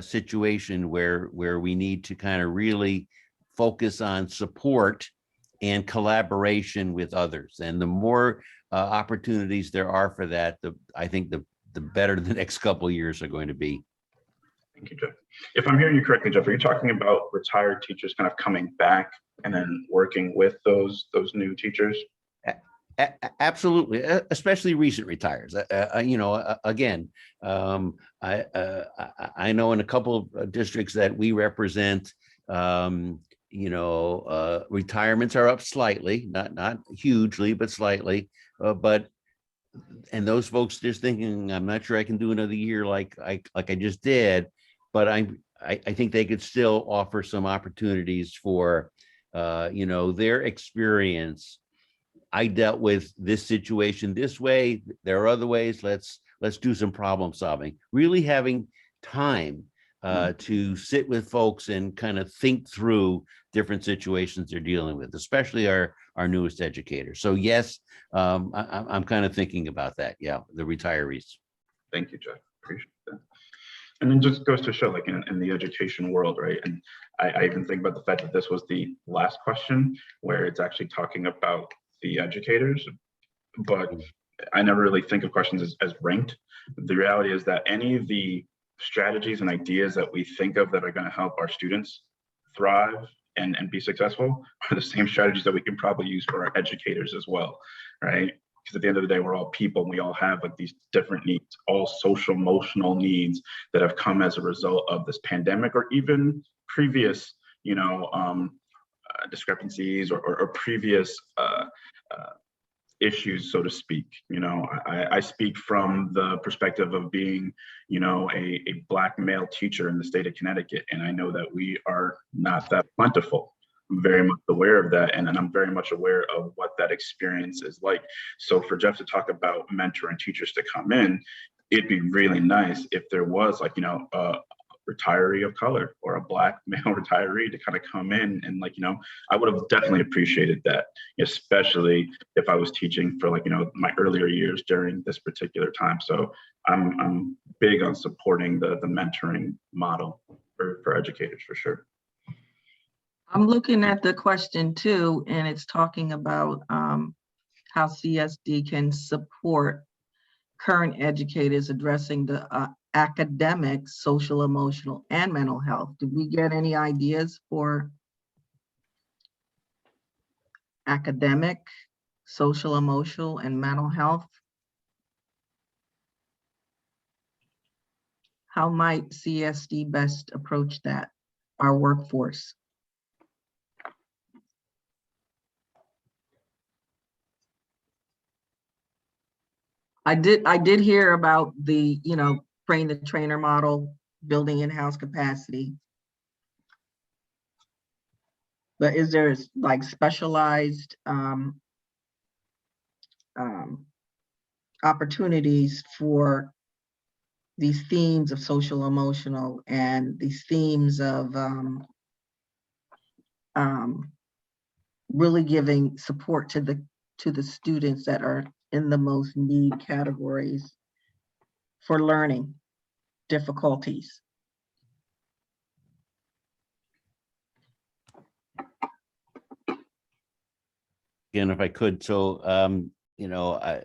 situation where we need to kind of really focus on support and collaboration with others. And the more opportunities there are for that, I think the better the next couple of years are going to be. Thank you, Jeff. If I'm hearing you correctly, Jeff, are you talking about retired teachers kind of coming back and then working with those new teachers? Absolutely, especially recent retires. Again, I know in a couple of districts that we represent, retirements are up slightly, not hugely, but slightly. And those folks just thinking, I'm not sure I can do another year like I just did, but I think they could still offer some opportunities for their experience. I dealt with this situation this way. There are other ways. Let's do some problem solving. Really having time to sit with folks and kind of think through different situations they're dealing with, especially our newest educators. So yes, I'm kind of thinking about that. Yeah, the retirees. Thank you, Jeff. Appreciate that. And then just goes to show, like in the education world, right? And I even think about the fact that this was the last question where it's actually talking about the educators, but I never really think of questions as ranked. The reality is that any of the strategies and ideas that we think of that are going to help our students thrive and be successful are the same strategies that we can probably use for our educators as well, right? Because at the end of the day, we're all people and we all have like these different needs, all social emotional needs that have come as a result of this pandemic or even previous, discrepancies or previous issues, so to speak. I speak from the perspective of being, a Black male teacher in the state of Connecticut, and I know that we are not that plentiful. I'm very much aware of that, and I'm very much aware of what that experience is like. So for Jeff to talk about mentoring teachers to come in, it'd be really nice if there was like, you know, a retiree of color or a Black male retiree to kind of come in and like, you know, I would have definitely appreciated that, especially if I was teaching for like, you know, my earlier years during this particular time. So I'm big on supporting the mentoring model for educators for sure. I'm looking at the question too, and it's talking about how CSD can support current educators addressing the academic, social, emotional, and mental health. Did we get any ideas for academic, social, emotional, and mental health? How might CSD best approach that, our workforce? I did hear about the, you know, train the trainer model, building in-house capacity. But is there like specialized opportunities for these themes of social emotional and these themes of really giving support to the students that are in the most need categories for learning difficulties? Again, if I could, so you know,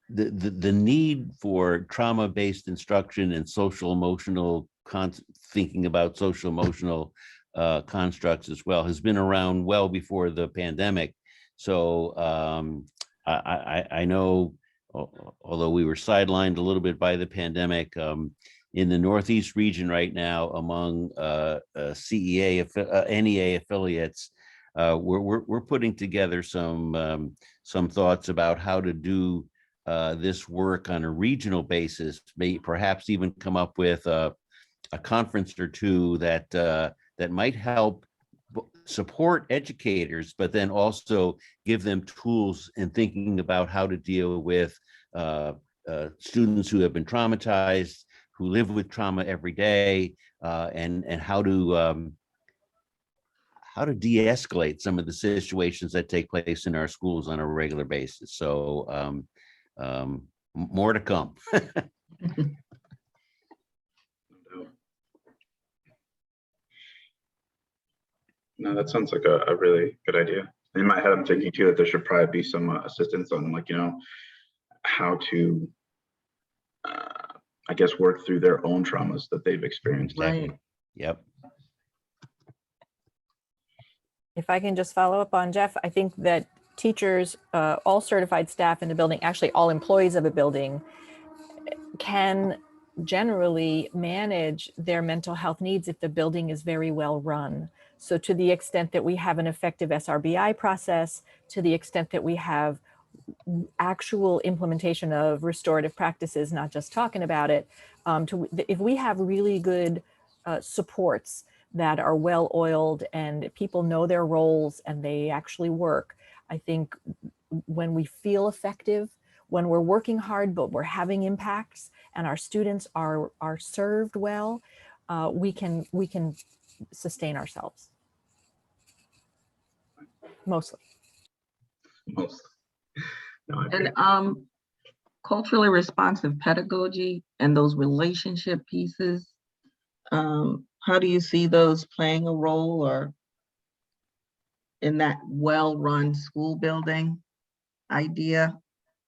the need for trauma-based instruction and social emotional thinking about social emotional constructs as well has been around well before the pandemic. So I know, although we were sidelined a little bit by the pandemic, in the Northeast region right now, among NEA affiliates, we're putting together some thoughts about how to do this work on a regional basis, perhaps even come up with a conference or two that might help support educators, but then also give them tools in thinking about how to deal with students who have been traumatized, who live with trauma every day, and how to de-escalate some of the situations that take place in our schools on a regular basis. So more to come. No, that sounds like a really good idea. In my head, I'm thinking too that there should probably be some assistance on, like, you know, how to, I guess, work through their own traumas that they've experienced. Right. Yep. If I can just follow up on Jeff, I think that teachers, all certified staff in the building, actually all employees of a building, can generally manage their mental health needs if the building is very well run. So to the extent that we have an effective SRBI process, to the extent that we have actual implementation of restorative practices, not just talking about it, if we have really good supports that are well oiled and people know their roles and they actually work, I think when we feel effective, when we're working hard, but we're having impacts and our students are served well, we can sustain ourselves. Mostly. Mostly. No, I And agree. culturally responsive pedagogy and those relationship pieces, how do you see those playing a role or in that well-run school building idea?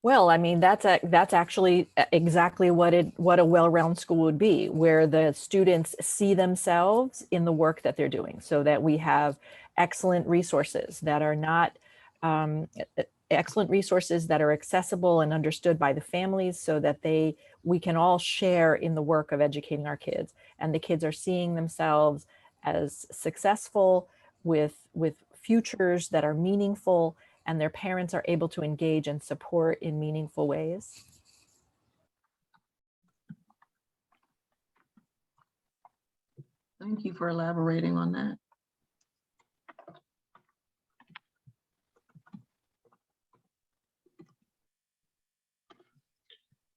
Well, I mean, that's actually exactly what a well-rounded school would be, where the students see themselves in the work that they're doing, so that we have excellent resources that are not excellent resources that are accessible and understood by the families, so that we can all share in the work of educating our kids, and the kids are seeing themselves as successful with futures that are meaningful, and their parents are able to engage and support in meaningful ways. Thank you for elaborating on that.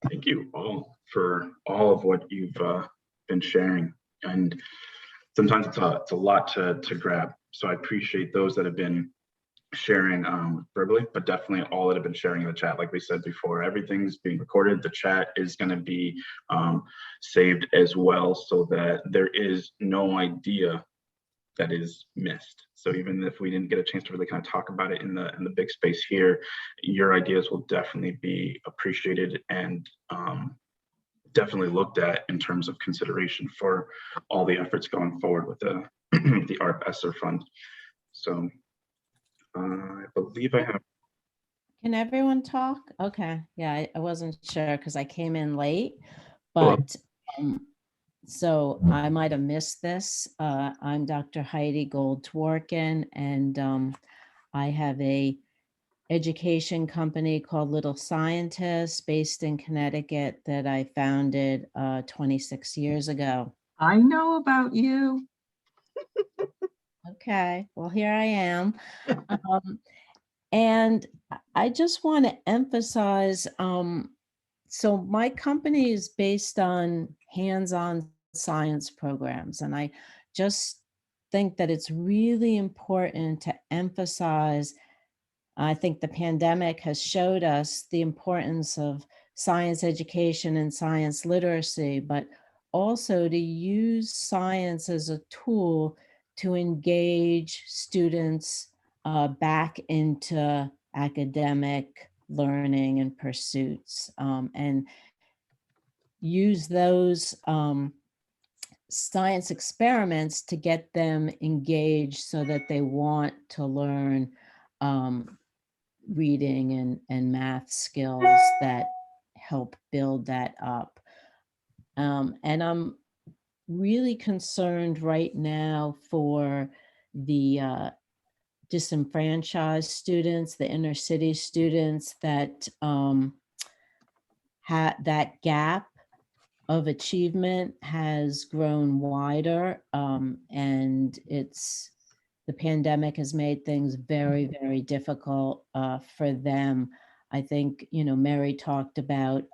Thank thank you all for all of what you've been sharing. And sometimes it's a lot to grab. So I appreciate those that have been sharing verbally, but definitely all that have been sharing in the chat. Like we said before, everything's being recorded. The chat is going to be saved as well, so that there is no idea that is missed. So even if we didn't get a chance to really kind of talk about it in the big space here, your ideas will definitely be appreciated and definitely looked at in terms of consideration for all the efforts going forward with the the ARP ESSER fund. So I believe I have. Can everyone talk? Okay, yeah, I wasn't sure because I came in late, but so I might have missed this. I'm Dr. Heidi Gold-Dworkin, and I have a education company called Little Scientists based in Connecticut that I founded 26 years ago. I know about you. Okay, well, here I am. And I just want to emphasize, so my company is based on hands-on science programs, and I just think that it's really important to emphasize, I think the pandemic has showed us the importance of science education and science literacy, but also to use science as a tool to engage students back into academic learning and pursuits, and use those science experiments to get them engaged so that they want to learn reading and math skills that help build that up. And I'm really concerned right now for the disenfranchised students, the inner city students that that gap of achievement has grown wider, and the pandemic has made things very, very difficult for them. I think, Mary talked about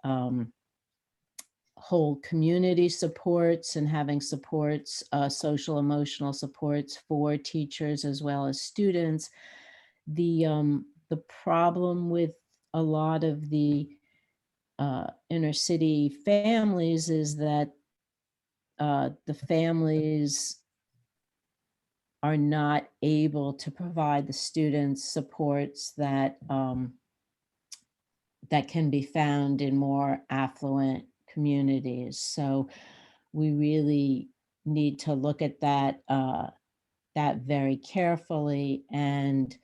whole community supports and having supports, social emotional supports for teachers as well as students. The problem with a lot of the inner city families is that the families are not able to provide the students supports that that can be found in more affluent communities. So we really need to look at that that very carefully, and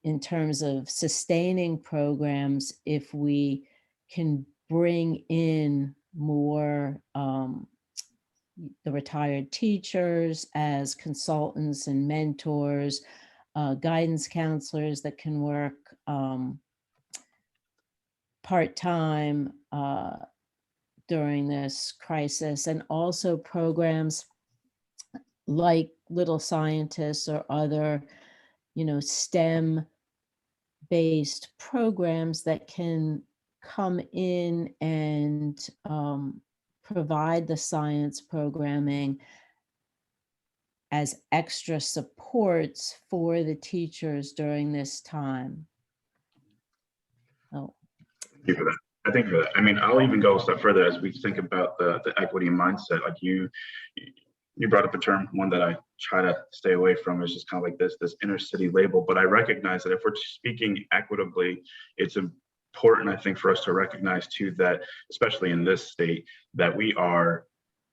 in terms of sustaining programs, if we can bring in more the retired teachers as consultants and mentors, guidance counselors that can work part-time during this crisis, and also programs like Little Scientists or other, STEM-based programs that can come in and provide the science programming as extra supports for the teachers during this time. Oh. Thank you for that. I think for that. I mean, I'll even go a step further as we think about the equity mindset. Like you brought up a term, one that I try to stay away from, is just kind of like this inner city label. But I recognize that if we're speaking equitably, it's important, I think, for us to recognize too that, especially in this state, that we are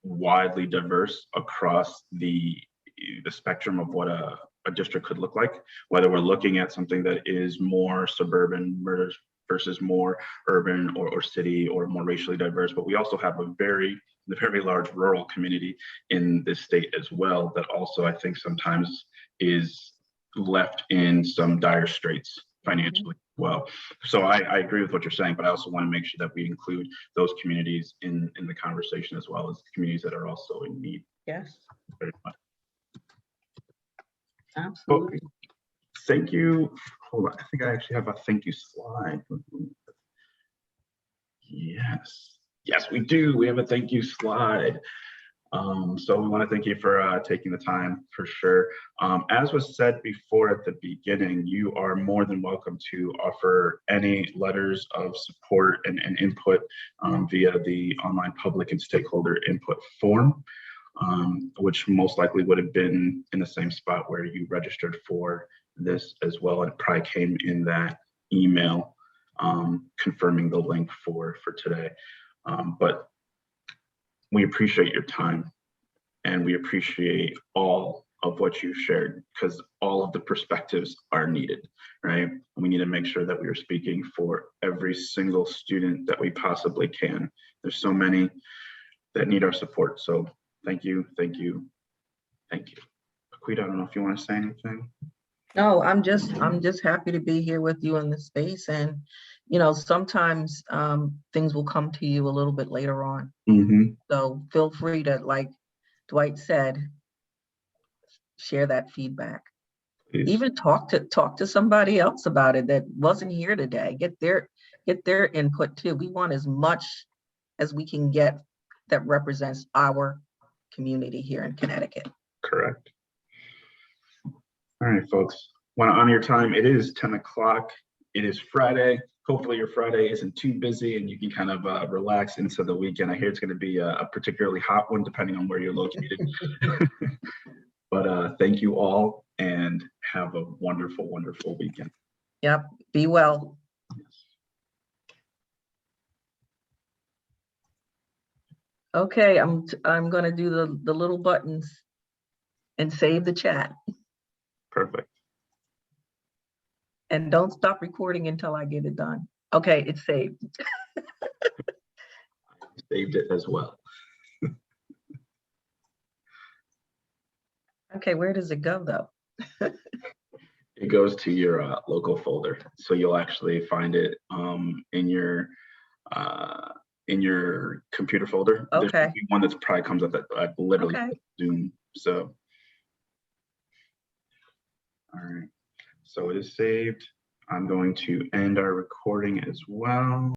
widely diverse across the spectrum of what a district could look like, whether we're looking at something that is more suburban versus more urban or city or more racially diverse. But we also have a very large rural community in this state as well, that also I think sometimes is left in some dire straits financially as well. So I agree with what you're saying, but I also want to make sure that we include those communities in the conversation, as well as communities that are also in need. Yes. Very much. Absolutely. Well, thank you. Hold on, I think I actually have a thank you slide. Yes. Yes, we do. We have a thank you slide. So we want to thank you for taking the time for sure. As was said before at the beginning, you are more than welcome to offer any letters of support and input via the online public and stakeholder input form, which most likely would have been in the same spot where you registered for this as well. It probably came in that email confirming the link for today. But we appreciate your time and we appreciate all of what you've shared, because all of the perspectives are needed, right? We need to make sure that we are speaking for every single student that we possibly can. There's so many that need our support. So thank you, thank you, thank you. Aquita, I don't know if you want to say anything. No, I'm just happy to be here with you in the space. And, you know, sometimes things will come to you a little bit later on. So feel free to, like Dwight said, share that feedback. Please. Even talk to somebody else about it that wasn't here today. Get their input too. We want as much as we can get that represents our community here in Connecticut. Correct. All right, folks. Want to honor your time. It is 10 o'clock. It is Friday. Hopefully your Friday isn't too busy and you can kind of relax into the weekend. I hear it's going to be a particularly hot one, depending on where you're located. But thank you all and have a wonderful, wonderful weekend. Yep. Be well. Okay, I'm going to do the little buttons and save the chat. Perfect. And don't stop recording until I get it done. Okay, it's saved. Saved it as well. Okay, where does it go though? It goes to your local folder. So you'll actually find it in your computer folder. Okay. There's one that probably comes up that literally Okay. Zoom. So, all right. So it is saved. I'm going to end our recording as well.